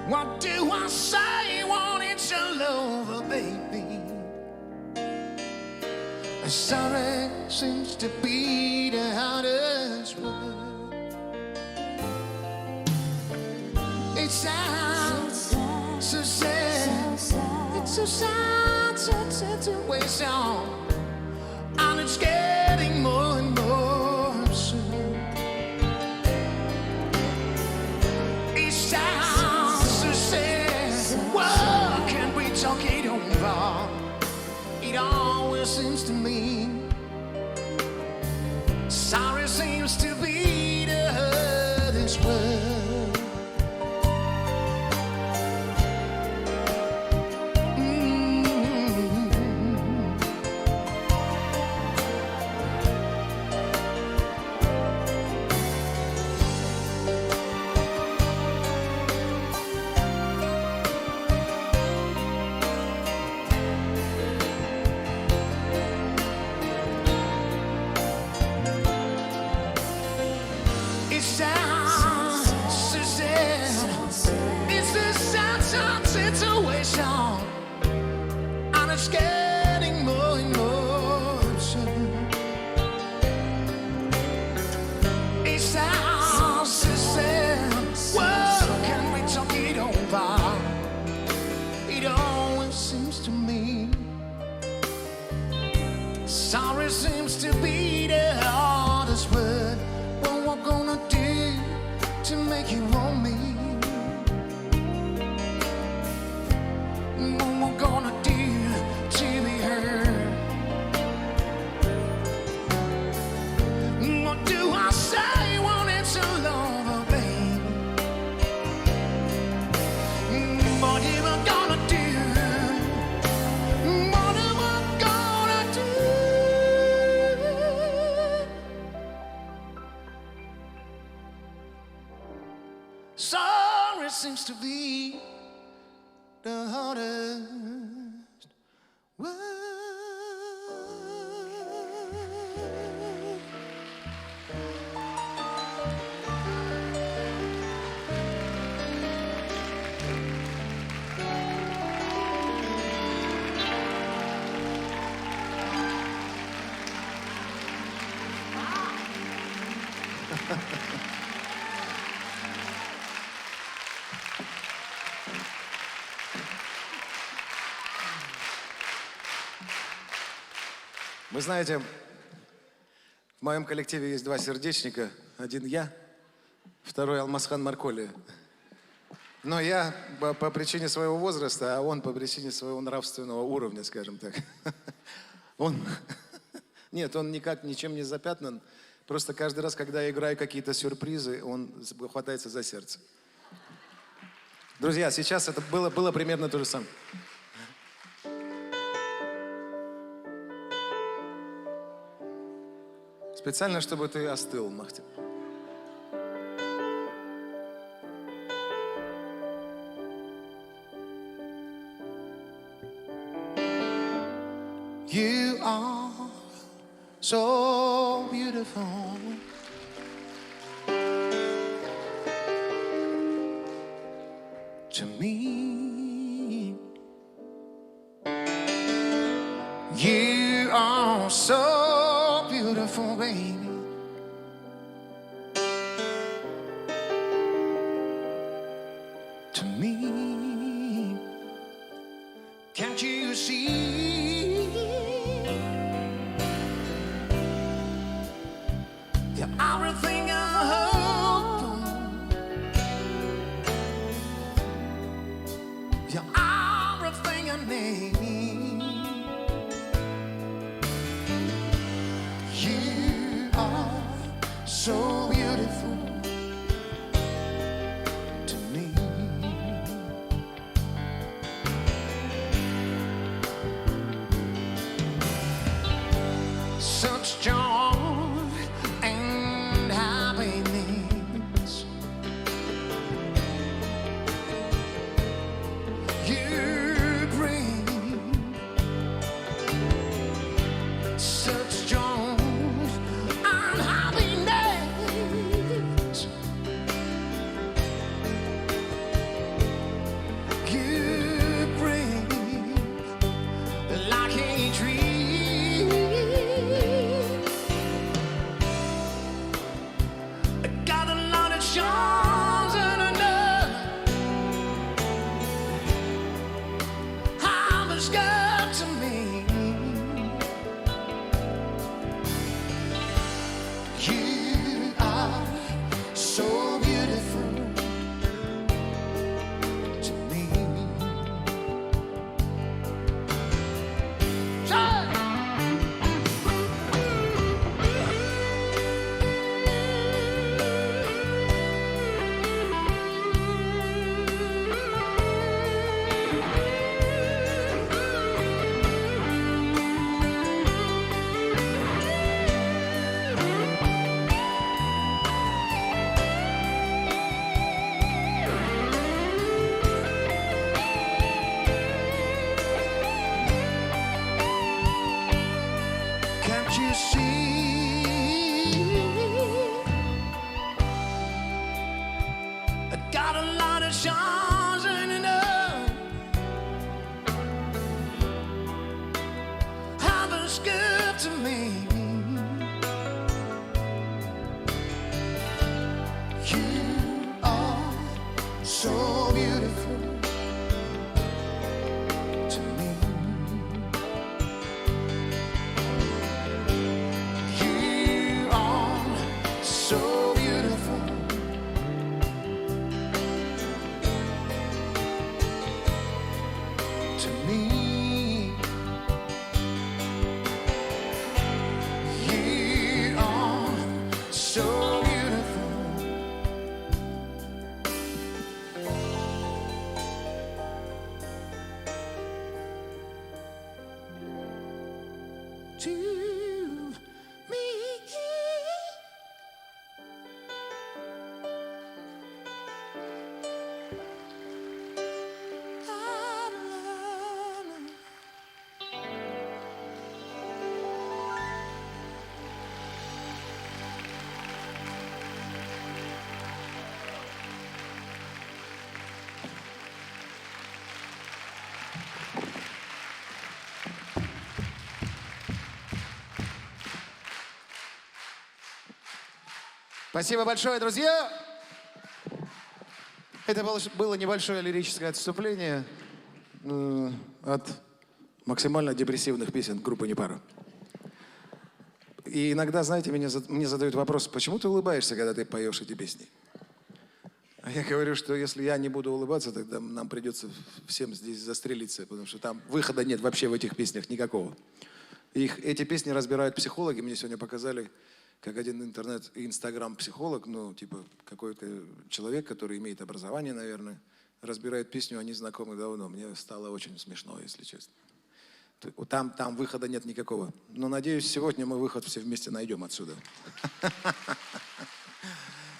What do I say when it's all over, baby? Sorry seems to be the hardest word. It sounds so sad. It's so sad, sad situation, and it's getting more and more absurd. It sounds so sad. What can we talk it over? It always seems to me sorry seems to be the hardest word. It sounds so sad. It's a sad, sad situation, and it's getting more and more absurd. It sounds so sad. What can we talk it over? It always seems to me sorry seems to be the hardest word. What we're gonna do to make you want me? What we're gonna do to be heard? seems to be the hardest word. Вы знаете, в моем коллективе есть два сердечника. Один я, второй Алмазхан Марколи. Но я по причине своего возраста, а он по причине своего нравственного уровня, скажем так. Нет, он никак ничем не запятнан. Просто каждый раз, когда я играю какие-то сюрпризы, он хватается за сердце. Друзья, сейчас это было примерно то же самое. Специально, чтобы ты остыл, Махтин. You are so beautiful. To me, you are so beautiful, baby. To me, can't you see? You're everything I hope for. You're everything I need. You are so beautiful to me. Such joy and happiness. You bring such joy and happiness. You bring like a dream. I got a lot of charms and enough. How much good to me. You are so beautiful to me. Can't you see? I got a lot of charms and enough. Heaven's good to me. You are so beautiful to me. You are so beautiful to me. You are so beautiful to me. Спасибо большое, друзья! Это было небольшое лирическое отступление От максимально депрессивных песен группы «Непара». И иногда, знаете, мне задают вопрос, почему ты улыбаешься, когда ты поешь эти песни? А я говорю, что если я не буду улыбаться, тогда нам придется всем здесь застрелиться, потому что там выхода нет вообще в этих песнях никакого. Эти песни разбирают психологи. Мне сегодня показали, как один инстаграм-психолог, ну, типа какой-то человек, который имеет образование, наверное, разбирает песню, они знакомы давно. Мне стало очень смешно, если честно. Там выхода нет никакого. Но, надеюсь, сегодня мы выход все вместе найдем отсюда.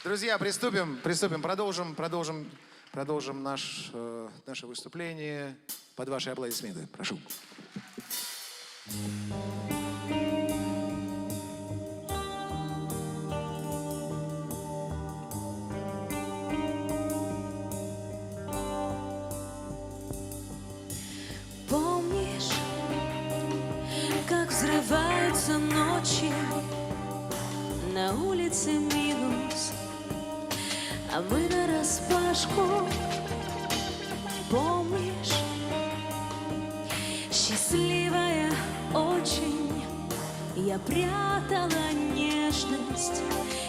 Друзья, приступим, продолжим наше выступление под ваши аплодисменты. Прошу. Помнишь, как взрываются ночи, на улице минус, а мы нараспашку. Помнишь, счастливая очень, я прятала нежность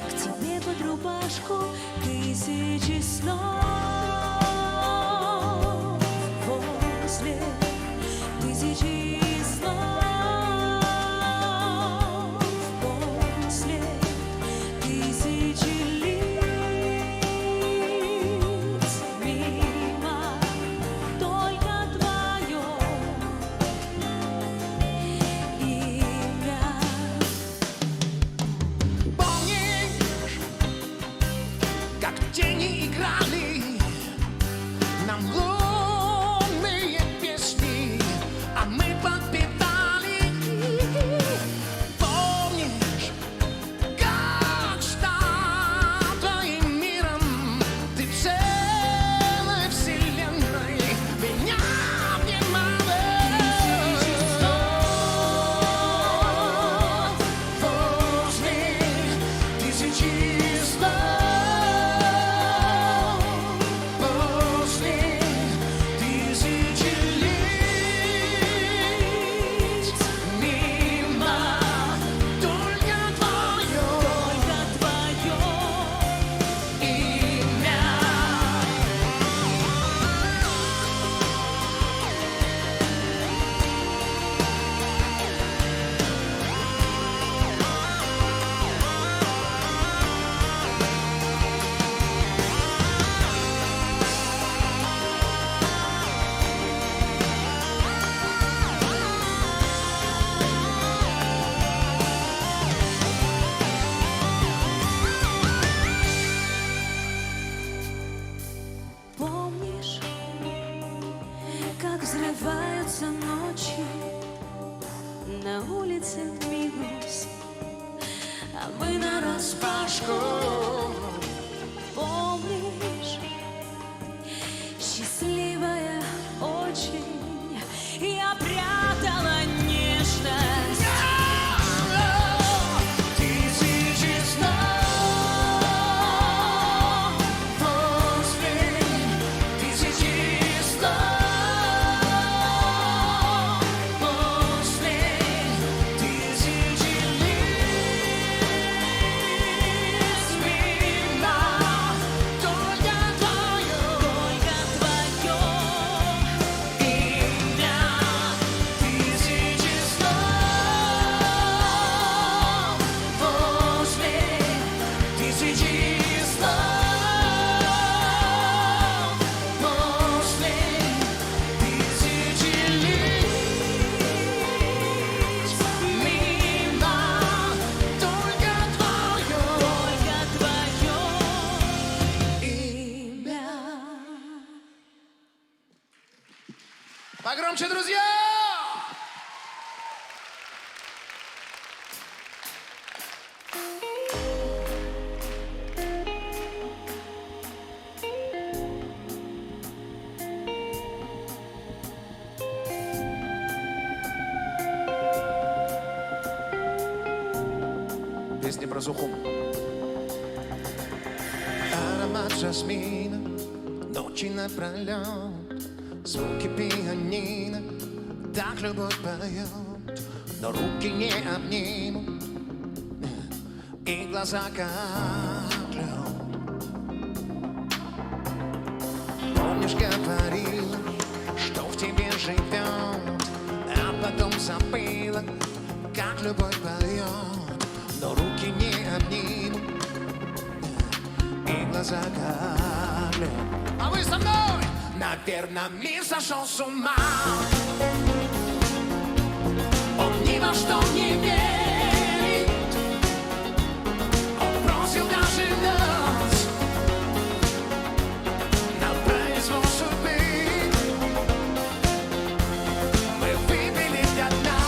к тебе под рубашку тысячи снов. Возле тысячи снов, после тысячи лиц, мимо только твое имя. Помнишь, как тени играли нам лунные песни, а мы подпевали. Помнишь, как стал твоим миром ты целой вселенной, меня обнимала. Возле тысячи снов, после тысячи лиц, мимо только твое имя. Помнишь, как взрываются ночи, на улице минус, а мы нараспашку. Помнишь, счастливая очень, я прятала нежность. Тысячи снов, после тысячи снов, после тысячи лиц, мимо только твое имя. Тысячи снов, после тысячи снов, после тысячи лиц, мимо только твое имя. Погромче, друзья! Песня про Сухум. жасмина, ночи напролет, звуки пианино, так любовь поет, но руки не обнимут, и глаза как лед. Помнишь, говорила, что в тебе живет, а потом забыла, как любовь поет, но руки не обнимут, и глаза как лед. А вы со мной? Наверное, мир сошел с ума. Он ни во что не верит. Он бросил даже нас на произвол судьбы. Мы выпили до дна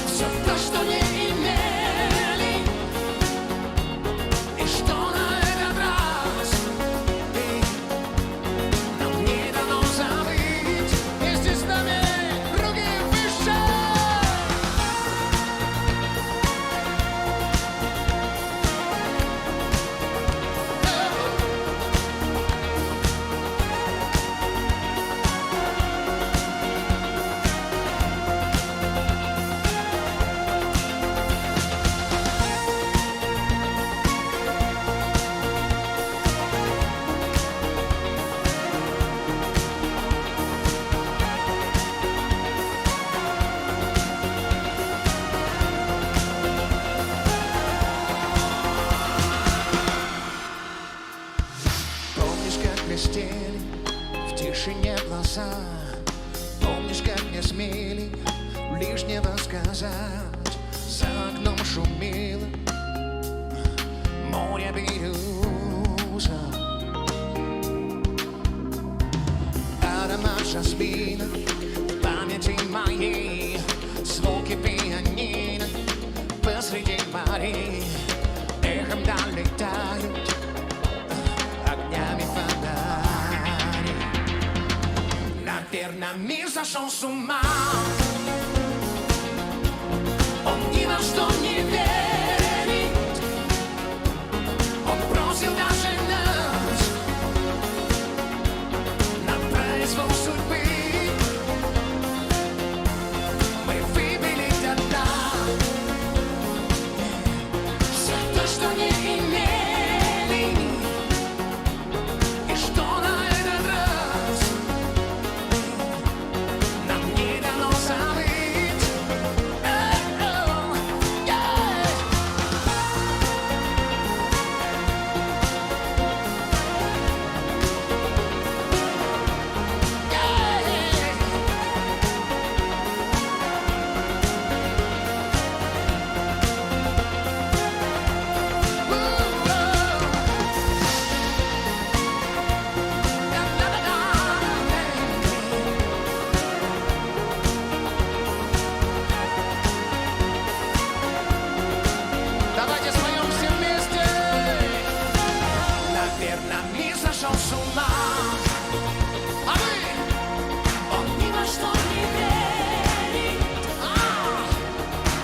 все то, что не имели, и что на этот раз нам не дано забыть. Вместе с нами руки выше. Помнишь, как блестели в тишине глаза, помнишь, как не смели лишнего сказать, за окном шумело море бирюза, аромат жасмина в памяти моей, звуки пианино посреди морей эхом долетают огнями фонарей. Наверное, мир сошел с ума. Он ни во что не верит. Он бросил даже нас на произвол судьбы. Мы выпили до дна все то, что не имели, и что на этот раз нам не дано забыть. Давайте споем все вместе. Наверное, мир сошел с ума. А вы? Он ни во что не верит.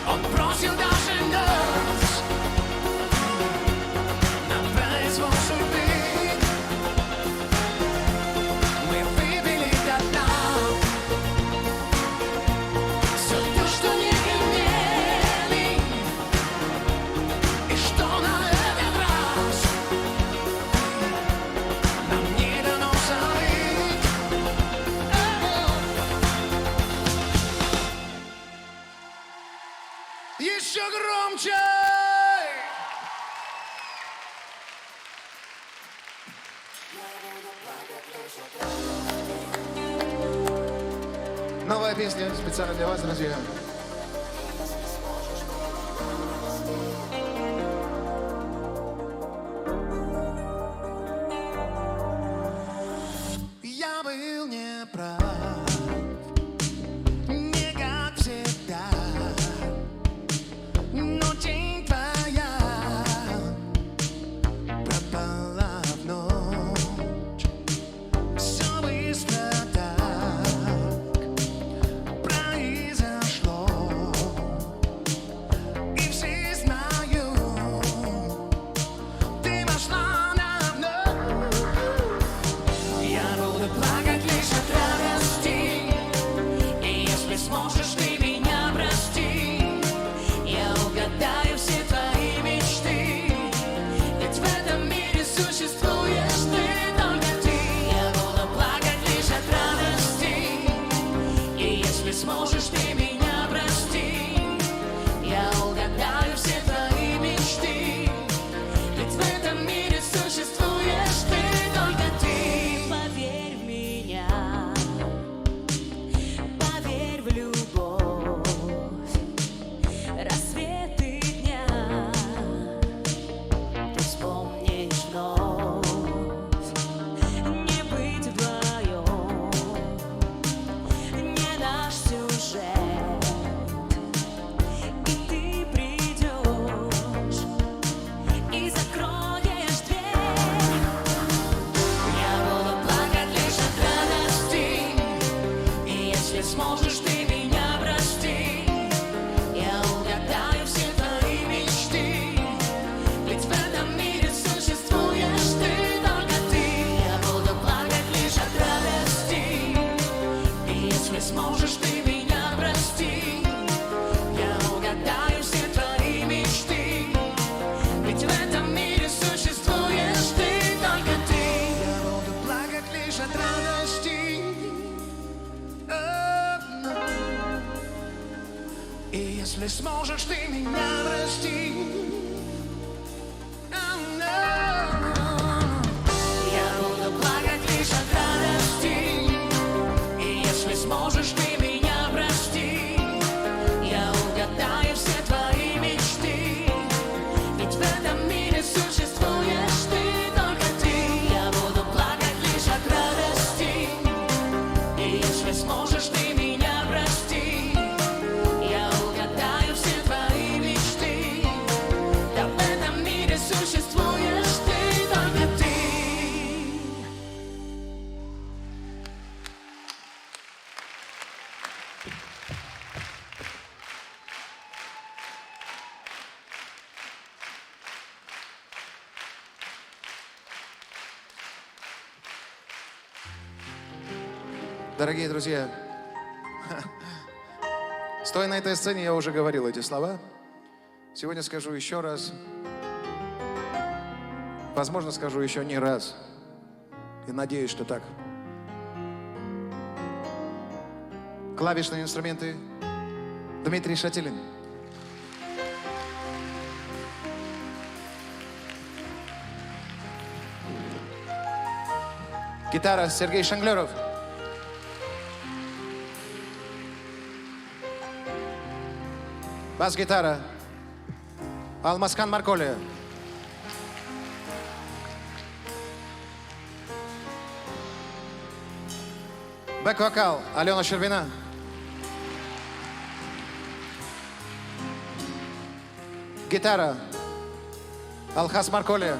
Он бросил даже нас на произвол судьбы. Мы выпили до дна все то, что не имели, и что на этот раз нам не дано забыть. Еще громче! Новая песня специально для вас, друзья. Я был неправ, не как всегда, но тень твоя пропала в ночь. Все быстро так произошло. если сможешь ты меня прости, я угадаю все твои мечты. Ведь в этом мире существуешь ты, только ты. Поверь в меня, поверь в любовь, рассветы дня ты вспомнишь вновь. Не быть вдвоем, не наш сюжет, и ты придешь и закроешь дверь. Я буду плакать лишь от радости, и если сможешь ты меня прости, я угадаю все твои мечты. Ведь в этом мире существуешь ты, только ты. Я буду плакать лишь от радости, и если сможешь ты меня прости, я угадаю все твои мечты. Ведь в этом мире существуешь ты, только ты. Я буду плакать лишь от радости. И если сможешь ты меня прости. Я буду плакать лишь от радости, и если сможешь ты меня прости, я угадаю все твои мечты. Ведь в этом мире существуешь ты, только ты. Я буду плакать лишь от радости, и если сможешь ты меня прости, я угадаю все твои мечты. Да в этом мире существуешь ты, только ты. Дорогие друзья, стоя на этой сцене, я уже говорил эти слова. Сегодня скажу еще раз. Возможно, скажу еще не раз. И надеюсь, что так. Клавишные инструменты Дмитрий Шатилин. Гитара Сергей Шанглеров. Бас-гитара Алмазхан Марколи. Бэк-вокал Алена Щербина. Гитара Алхас Марколи.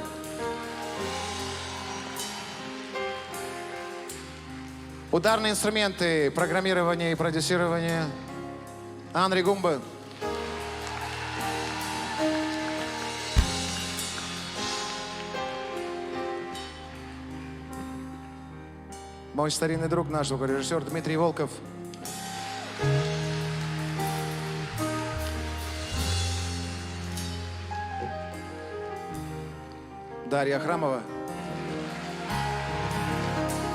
Ударные инструменты, программирование и продюсирование Анри Гумбы. Мой старинный друг, наш звукорежиссер Дмитрий Волков. Дарья Храмова.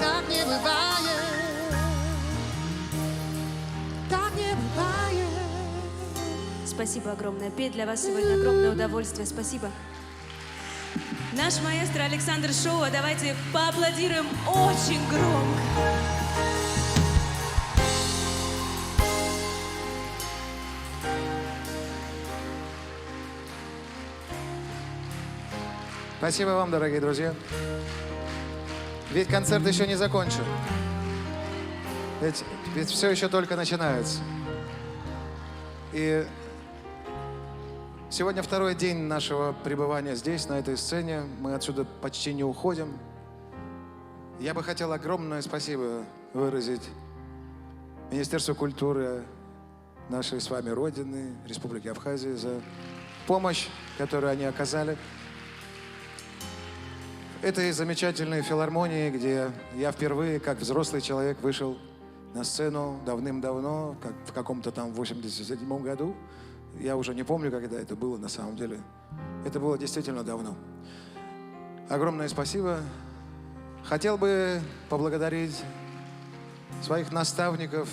Так не бывает. Так не бывает. Спасибо огромное. Петь для вас сегодня огромное удовольствие. Спасибо. Наш маэстро Александр Шоу. Давайте поаплодируем очень громко. Спасибо вам, дорогие друзья. Ведь концерт еще не закончен. Ведь все еще только начинается. И сегодня второй день нашего пребывания здесь, на этой сцене. Мы отсюда почти не уходим. Я бы хотел огромное спасибо выразить Министерству культуры нашей с вами Родины, Республики Абхазия, за помощь, которую они оказали этой замечательной филармонии, где я впервые, как взрослый человек, вышел на сцену давным-давно, как в каком-то там 87-м году. Я уже не помню, когда это было на самом деле. Это было действительно давно. Огромное спасибо. Хотел бы поблагодарить своих наставников,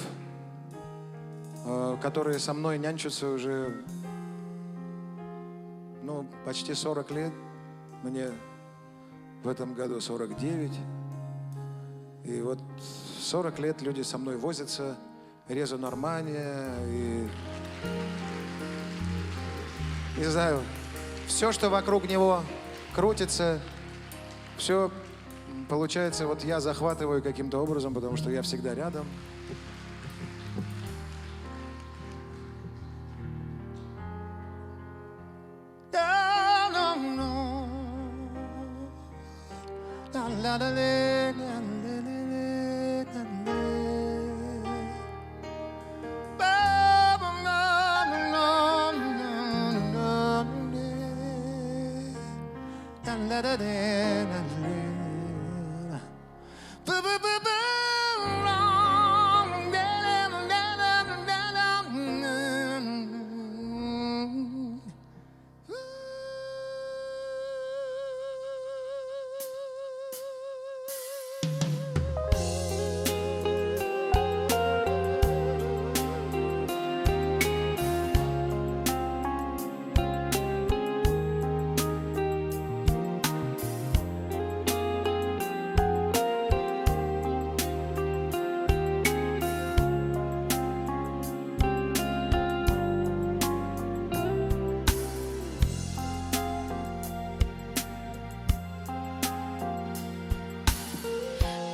которые со мной нянчатся уже, почти 40 лет. Мне в этом году 49. И вот 40 лет люди со мной возятся, Резо Нормания и... Не знаю, все, что вокруг него крутится, все получается, вот я захватываю каким-то образом, потому что я всегда рядом.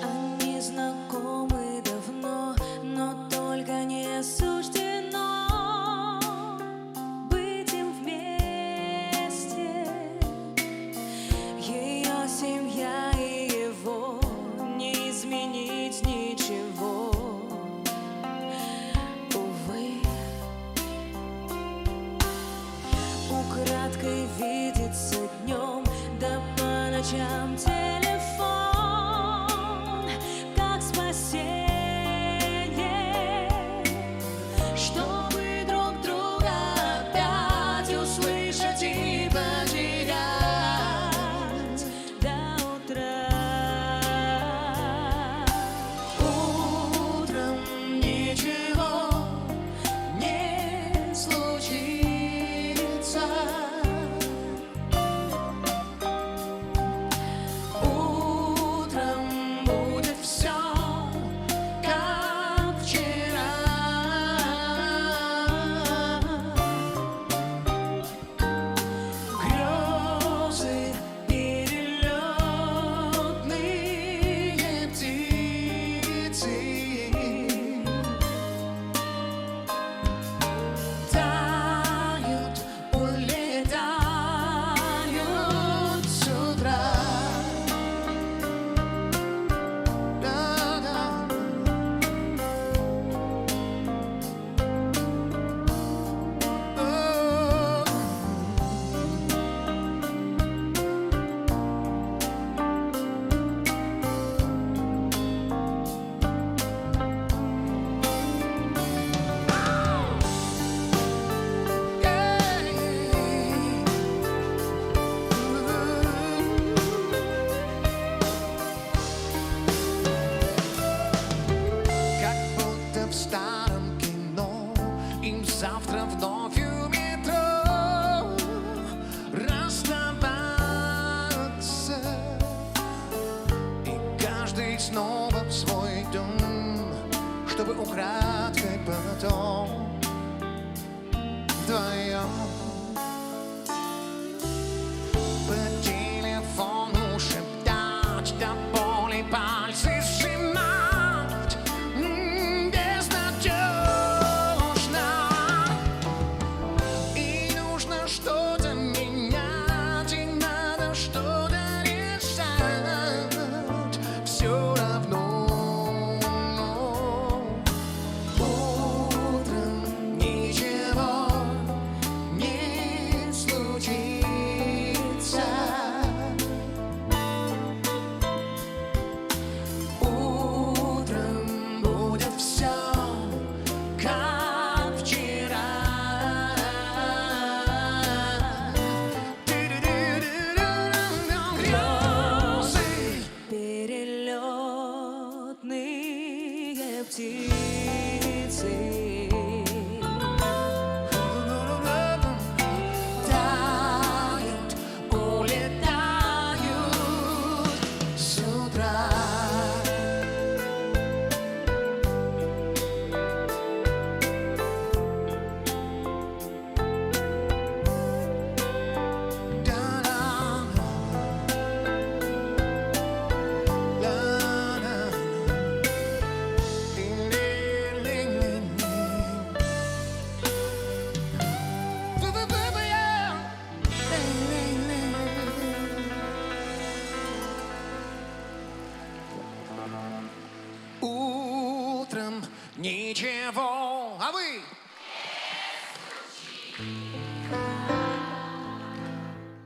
Они знакомы давно, но только не суждено быть им вместе. Ее семья и его не изменить ничего. Увы, украдкой видится днем, да по ночам телефон, как спасение, чтобы друг друга опять услышать и потерять до утра. Утром ничего не случится.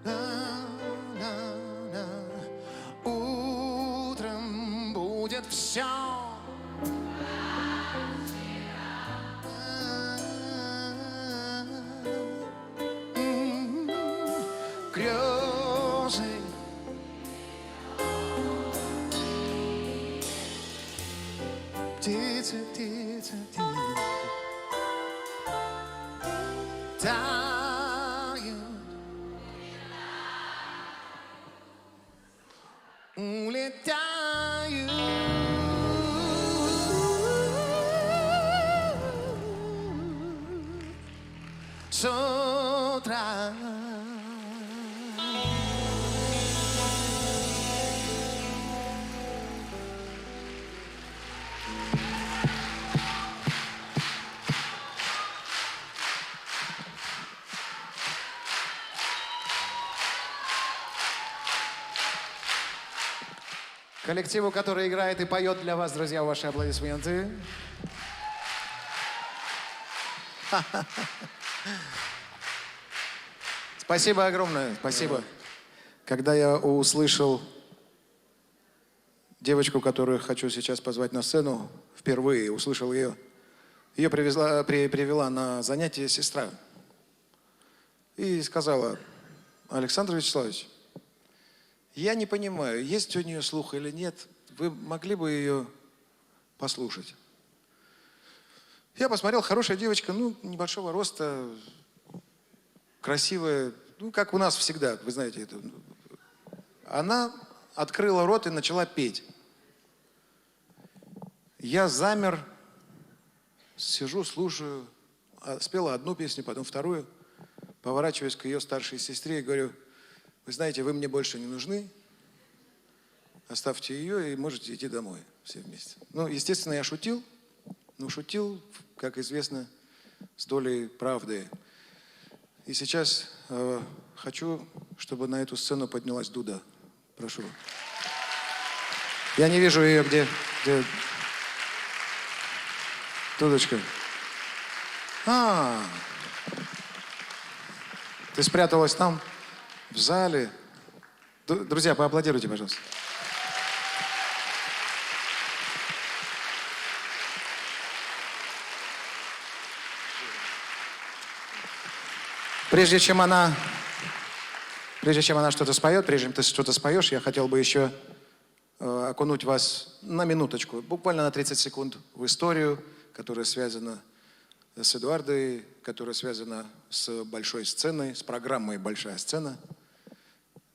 На-на-на. Утром будет все. Грезы. Птицы, птицы, птицы тают, улетают с утра. Коллективу, который играет и поет для вас, друзья, ваши аплодисменты. Спасибо огромное, спасибо. Когда я услышал девочку, которую хочу сейчас позвать на сцену, впервые услышал ее, ее привела на занятие сестра и сказала: Александр Вячеславович, я не понимаю, есть у нее слух или нет, вы могли бы ее послушать? Я посмотрел, хорошая девочка, ну, небольшого роста, красивая, ну, как у нас всегда, вы знаете это. Она открыла рот и начала петь. Я замер, сижу, слушаю, спела одну песню, потом вторую, поворачиваюсь к ее старшей сестре и говорю: вы знаете, вы мне больше не нужны, оставьте ее и можете идти домой все вместе. Ну, естественно, я шутил, но шутил, как известно, с долей правды. И сейчас хочу, чтобы на эту сцену поднялась Дуда. Прошу. Я не вижу ее, где... Дудочка. Ты спряталась там, в зале. Друзья, поаплодируйте, пожалуйста. Прежде чем она что-то споет, прежде чем ты что-то споешь, я хотел бы еще окунуть вас на минуточку, буквально на 30 секунд, в историю, которая связана с Эдуардой, которая связана с большой сценой, с программой «Большая сцена».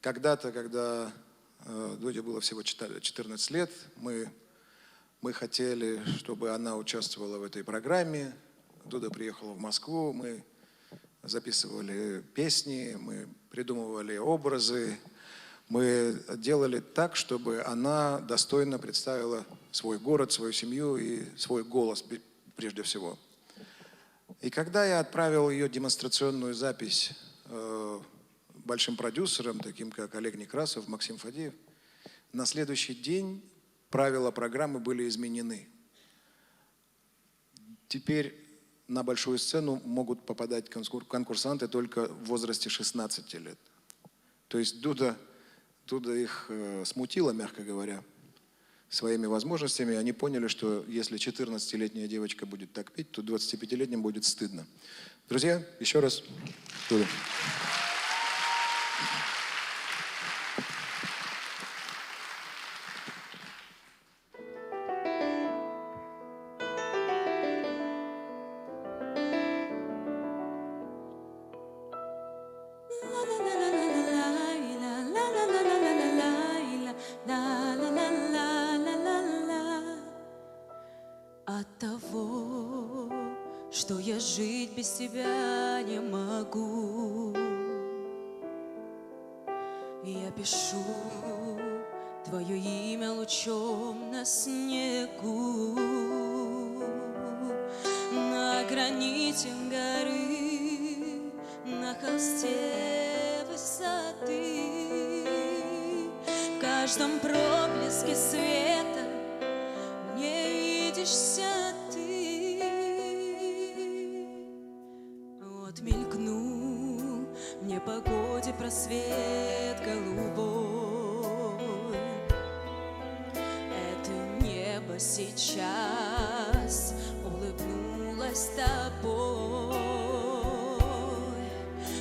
Когда-то, когда Дуде было всего 14 лет, мы хотели, чтобы она участвовала в этой программе. Дуда приехала в Москву, мы записывали песни, мы придумывали образы, мы делали так, чтобы она достойно представила свой город, свою семью и свой голос прежде всего. И когда я отправил ее демонстрационную запись большим продюсерам, таким как Олег Некрасов, Максим Фадеев, на следующий день правила программы были изменены. Теперь на большую сцену могут попадать конкурсанты только в возрасте 16 лет. То есть Дуда их смутила, мягко говоря, своими возможностями. Они поняли, что если 14-летняя девочка будет так петь, то 25-летним будет стыдно. Друзья, еще раз Дуда. От того, что я жить без тебя не могу, я пишу твое имя лучом на снегу, на граните горы, на холсте высоты, в каждом проблеске света мне видишься ты. Вот Вот мелькнул в непогоде просвет голубой. Это небо сейчас улыбнулось тобой.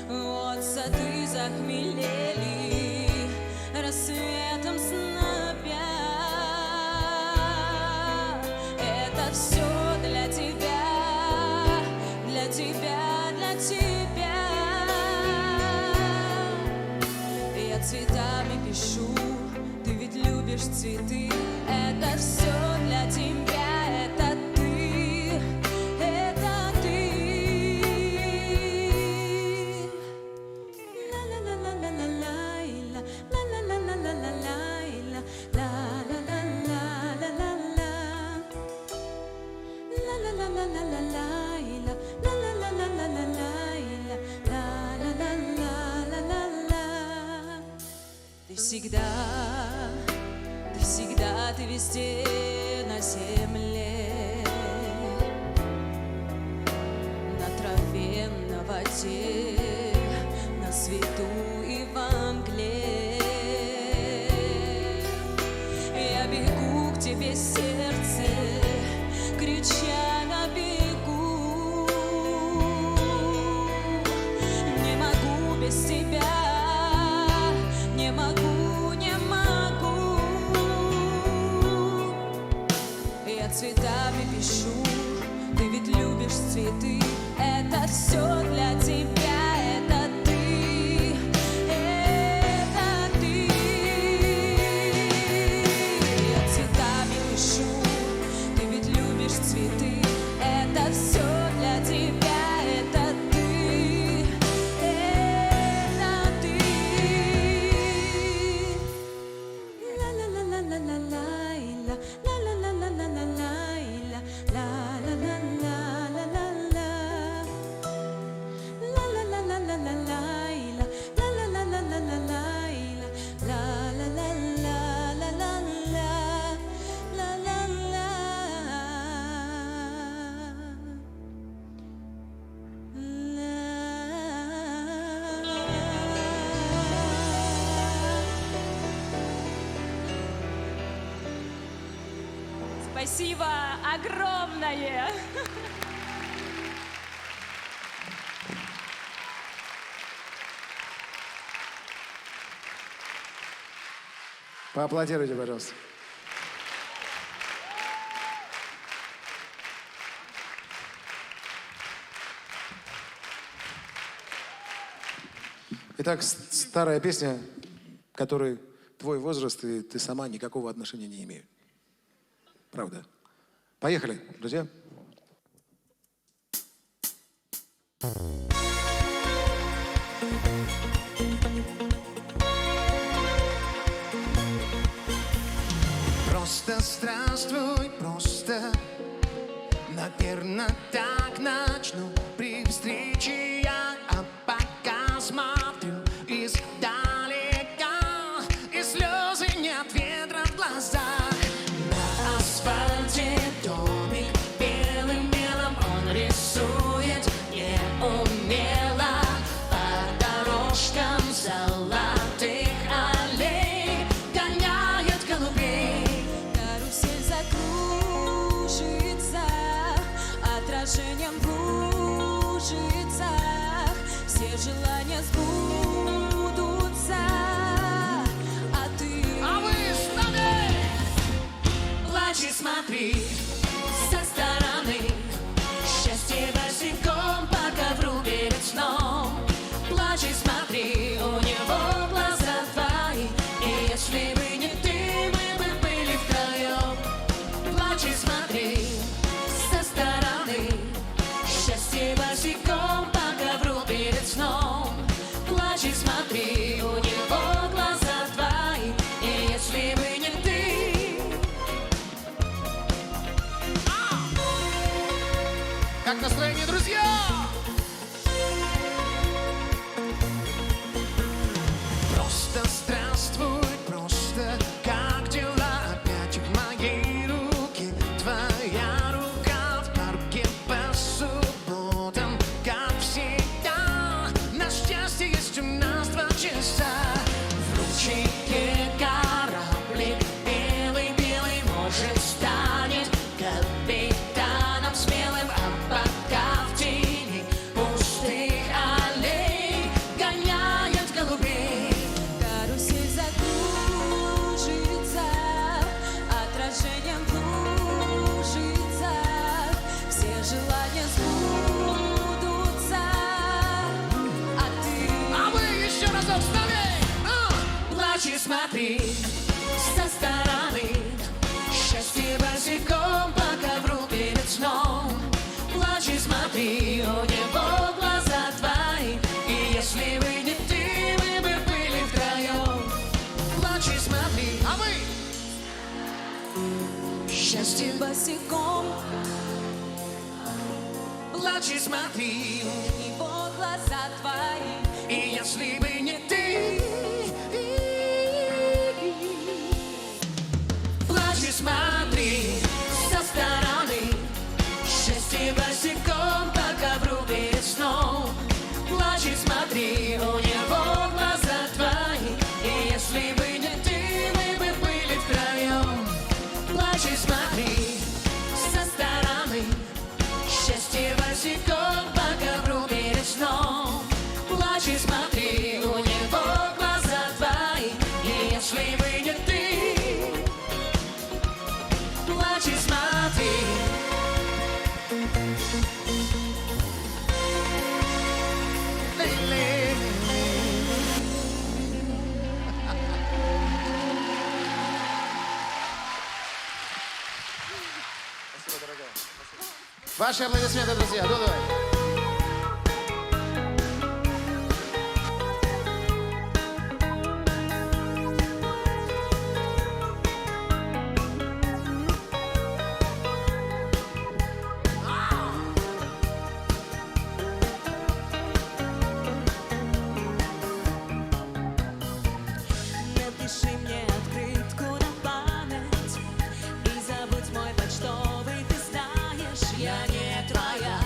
Вот сады захмелели рассветом снопя. Это все для тебя, для тебя, для тебя. Я цветами пишу, ты ведь любишь цветы. Это все для тебя, это ты, это ты. Ла-ла-ла-ла-ла-ла-ла-ла, ла-ла-ла-ла-ла-ла-ла-ла, ла-ла-ла-ла-ла-ла-ла. Ты всегда, ты везде на земле, на траве, на воде, на свету и во мгле. Я бегу к тебе, сердце, крича на бегу. Не могу без тебя, не могу, не могу. Я цветами пишу, ты ведь любишь цветы. Это все для тебя, это ты, это ты. Я цветами пишу, ты ведь любишь цветы. Это все для тебя, это ты, это ты. Ла-ла-ла-ла-ла-ла-ла-ла, ла-ла-ла-ла-ла-ла-ла-ла, ла-ла-ла-ла-ла-ла-ла, ла-ла-ла-ла-ла-ла-ла-ла, Спасибо огромное! Поаплодируйте, пожалуйста. Итак, старая песня, к которой твой возраст и ты сама никакого отношения не имеют. Правда. Поехали, друзья. Просто здравствуй, просто, наверное, так начну при встрече я, а пока смотрю издалека, и слезы нет ветра в глазах. На асфальте домик белым мелом он рисует неумело по дорожкам золотых аллей гоняет голубей. Карусель закружится, отражением в лужицах. Все желания сбудутся, а ты... А вы с нами! Плачь и смотри со стороны. Счастье босиком по ковру перед сном. Плачь и смотри, у него глаза твои. И если бы не ты, мы бы были втроем. Плачь и смотри со стороны. Счастье босиком по ковру перед сном. Плачь и смотри, у него глаза твои. И если бы не ты. Как настроение, друзья? Просто здравствуй, просто как дела? Опять в моей руке твоя рука в парке по субботам. Как счастье босиком, плачь и смотри. его глаза твои. И если бы не ты, плачь и смотри со стороны. Счастье босиком по ковру перед сном. Плачь и смотри, у него глаза твои. И если бы не ты, мы бы были втроем. Плачь и смотри со стороны. Счастье босиком по ковру перед сном. Плачь и смотри, у него глаза твои. И если бы не ты, плачь и смотри. Ваши аплодисменты, друзья. Дудой. Напиши мне открытку на память и забудь мой почтовый. Ты знаешь, я не твоя.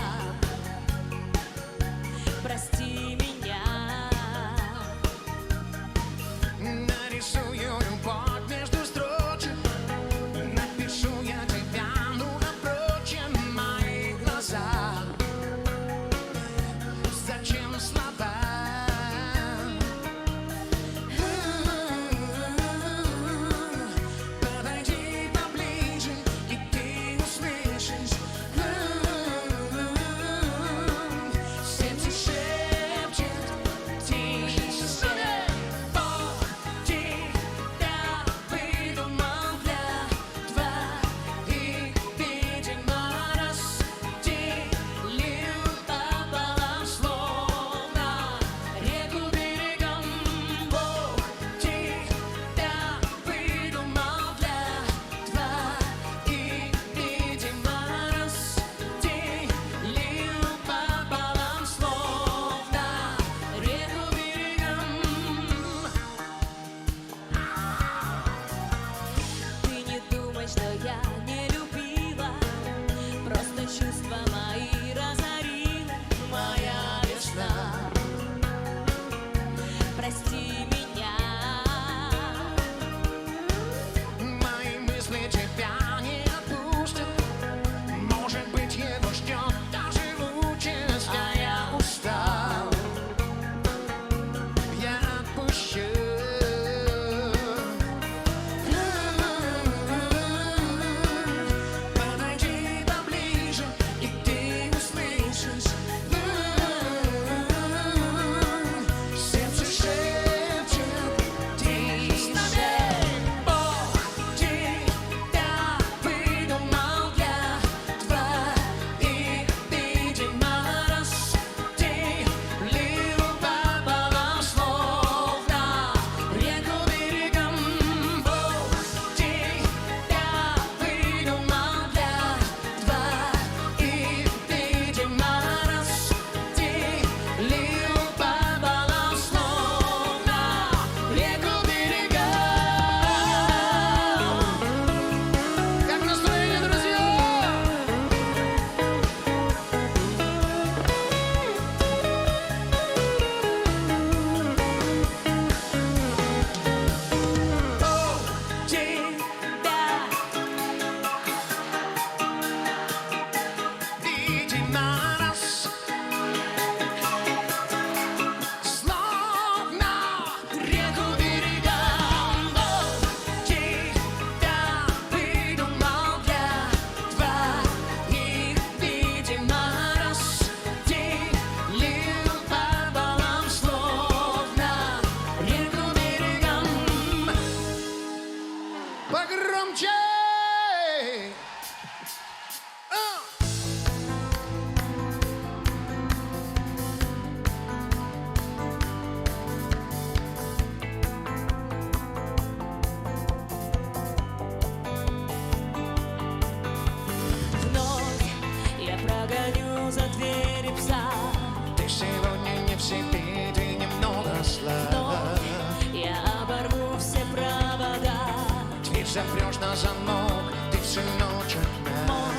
запрешь на замок, ты всю ночь одна. Мой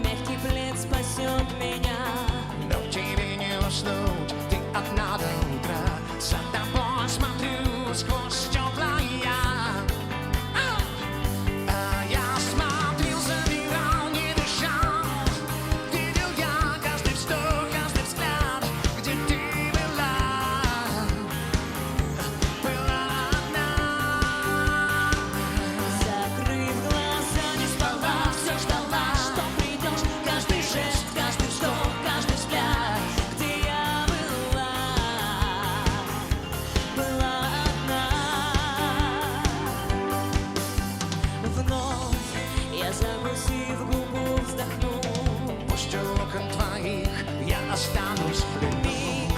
мягкий плед спасет меня. Но тебе не уснуть, ты одна до утра. За тобой смотрю сквозь стекла я. А я смотрел, замирал, не дышал. Видел я каждый вздох, каждый взгляд, где ты была. Была одна. Закрыв глаза, не спала, все ждала, что придешь. Каждый жест, каждый вздох, каждый взгляд, где я была, была одна. Вновь я, закусив губу, вздохну. Пусть у окон твоих я останусь в плену. Миг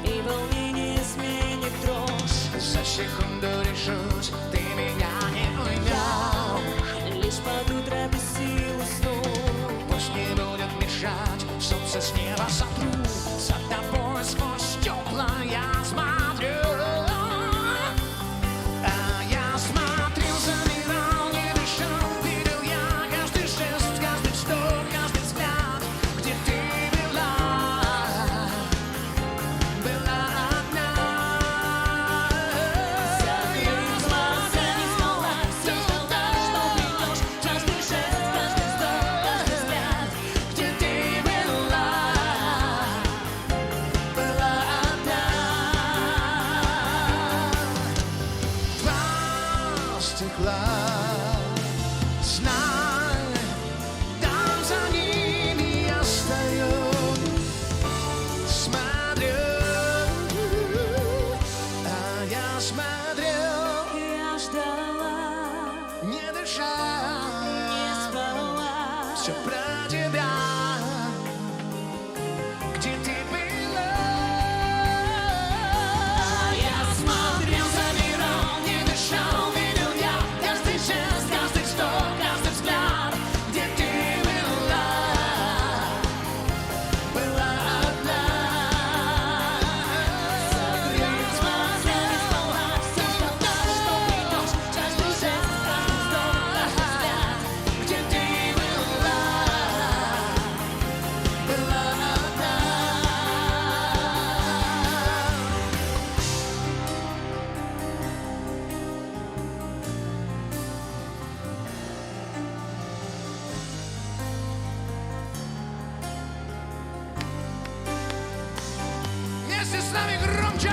и волнение сменит дрожь. За секунду решусь, ты меня не уймешь. Лишь под утро без сил усну. Пусть не будет мешать, солнце с неба сотру. За тобой сквозь стекла я смотрю. А я смотрел, замирал, не дышал. Видел я каждый жест, каждый вздох, каждый взгляд, где ты была. Была одна. Закрыв глаза, не спала, все ждала, что придешь. Каждый жест, каждый вздох, каждый взгляд, Где ты была, была одна. Два стекла, знай, там за ними я стою, смотрю, а я смотрел, я ждала, не дышал, не спала. все про тебя, где ты была. Я смотрел, Замирал, не дышал, видел я каждый жест, каждый вздох, каждый взгляд, где ты была, была одна. закрыв глаза, не спала, все ждала, что придешь. Каждый жест, каждый вздох, каждый взгляд, Где ты была, была одна. Вместе с нами громче!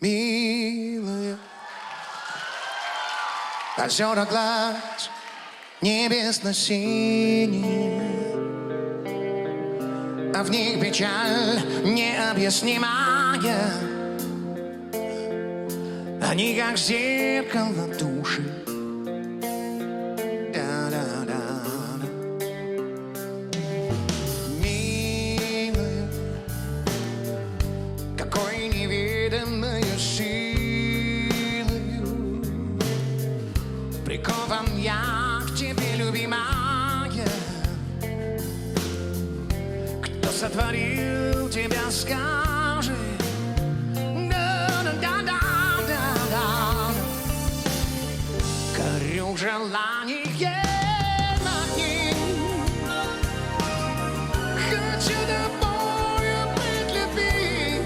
Милая, озера глаз небесно-синие, а в них печаль необъяснимая. Они как зеркало души. Да-да-да. Милая, какой неведомою силою прикован я к тебе, любимая. Кто сотворил тебя, скажи. Да-да-да-да-да. Горю желание над ним. Хочу тобою быть любим.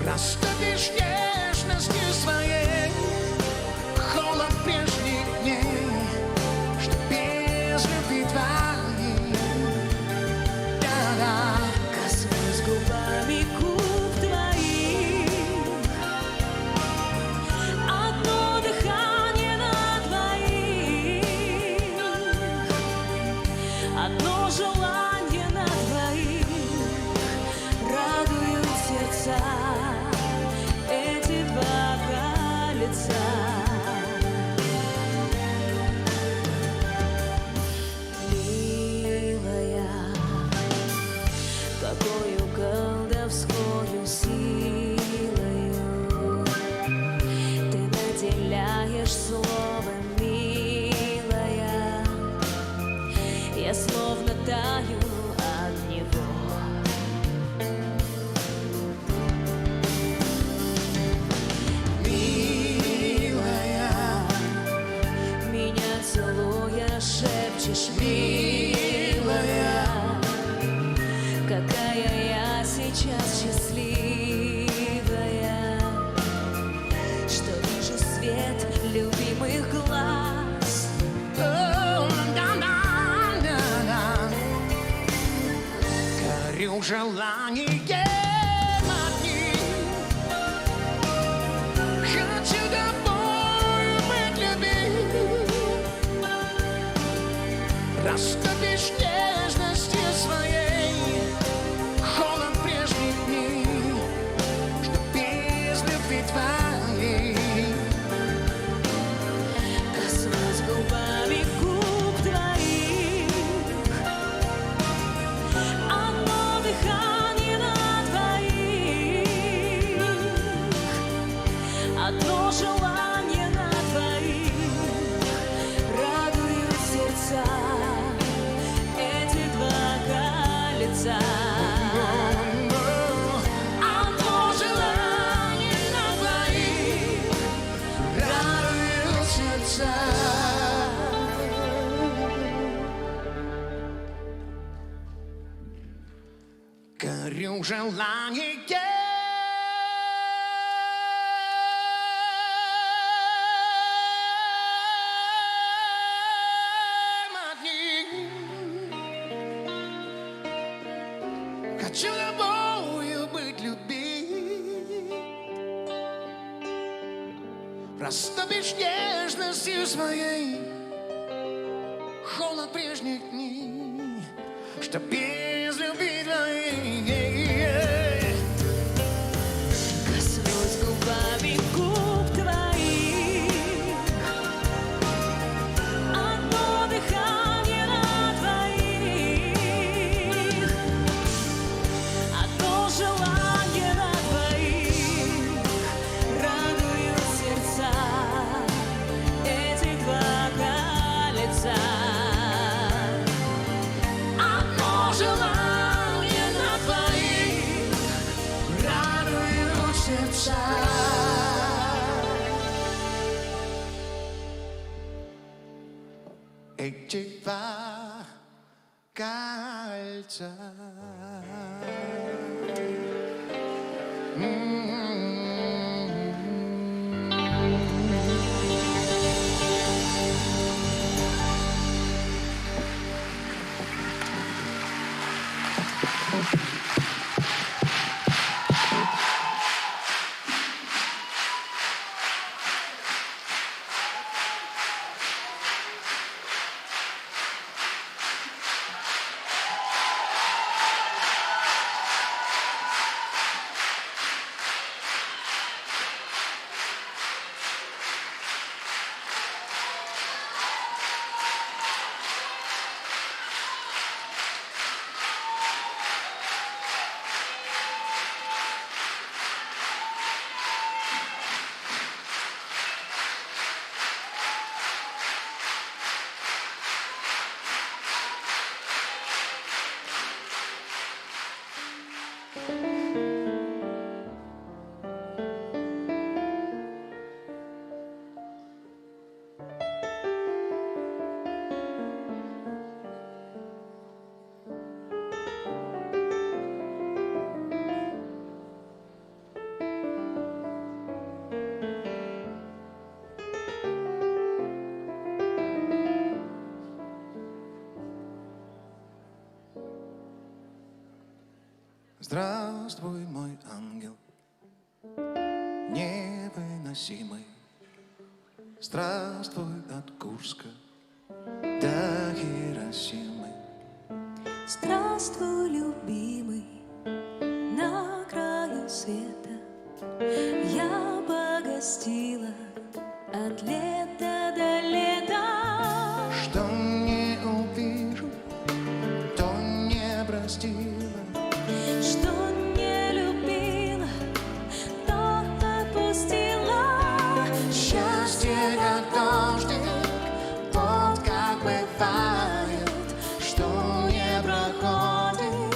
Растопишь нежностью своей холод прежних дней, что без желание одни. Хочу тобой быть любим, растопишь нежностью своей холод прежних дней, что без любви твоей. Коснусь губами губ твоих, одно дыхание на двоих, одно желание на двоих, радуют сердца эти два кольца. Одно желание на двоих радует сердца. Горю желание одни. Хочу тобою быть любим, растопишь нежностью своей холод прежних дней, что без любви твоей. Коснусь губами губ твоих, одно дыхание на двоих, одно желание на двоих, радуют сердца эти два кольца. Одно желание на двоих радует сердца. Эти два кольца. Здравствуй, мой ангел, невыносимый. Здравствуй от Курска до Хиросимы. Здравствуй, любимый, на краю света я погостила от лета до лета. Что не увижу, то не простила. Что не любила, то отпустила. Счастье как дождик, вот как бывает, что не проходит,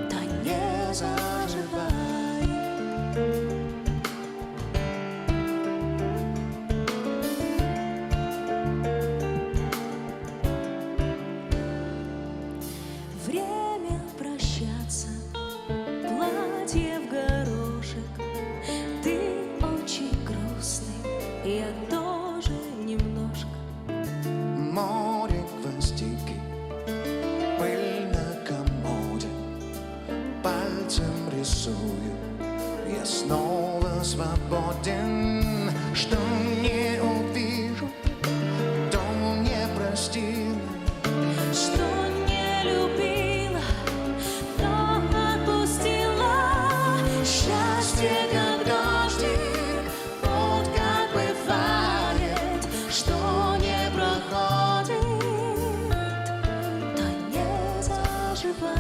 то не заживает. поцелую я снова свободен. Что не увижу, то не простила. Что не любила, то отпустила. Счастье, как дождик, вот как бывает. Что не проходит, то не заживает.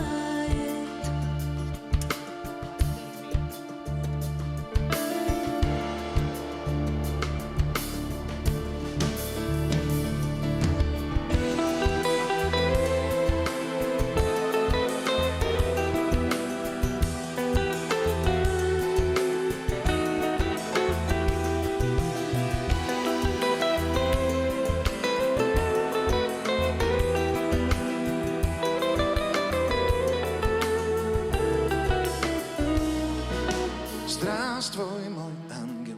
Здравствуй, мой ангел,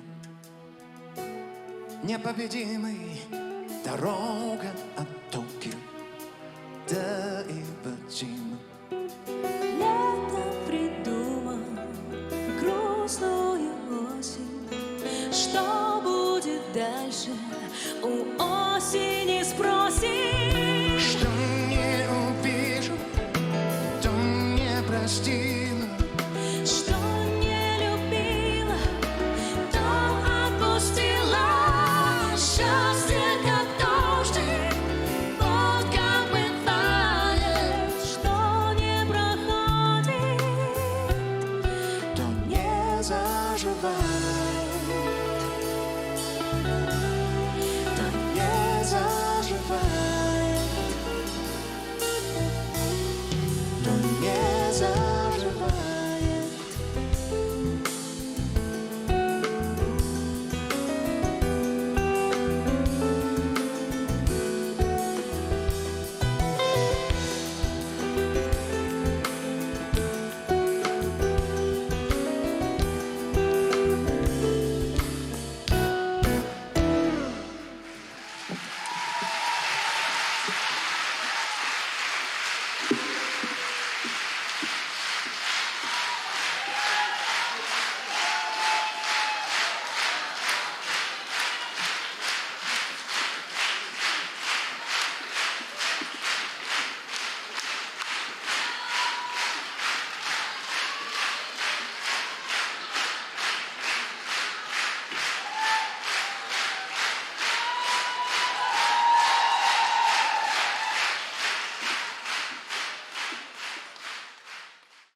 непобедимый. Дорога от Токио до Иватимы. Лето придумал грустную осень. Что будет дальше? У осени спросим. Что не увижу, то не простила. Что не любила, то отпустила. Счастье, как дождик, вот как бывает. Что не проходит, То не заживает.